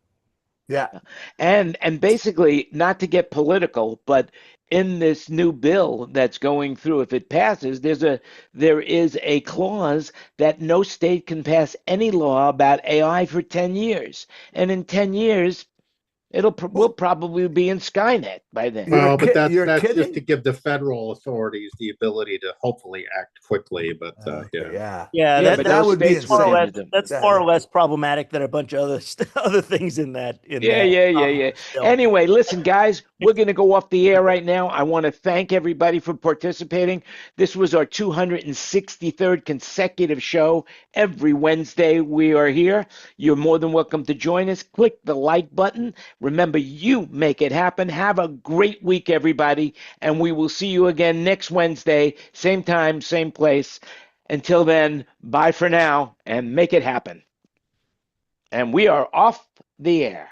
Yeah. And basically, not to get political, but in this new bill that's going through, if it passes, there is a clause that no state can pass any law about AI for 10 years. And in 10 years, we'll probably be in Skynet by then. Well, but that's just to give the federal authorities the ability to hopefully act quickly. But Yeah, but that would be insane. That's far less problematic than a bunch of other things in that. Yeah. Anyway, listen, guys, we're going to go off the air right now. I want to thank everybody for participating. This was our 263rd consecutive show. Every Wednesday we are here. You're more than welcome to join us. Click the like button. Remember, you make it happen. Have a great week, everybody, and we will see you again next Wednesday, same time, same place. Until then, bye for now, and make it happen. And we are off the air.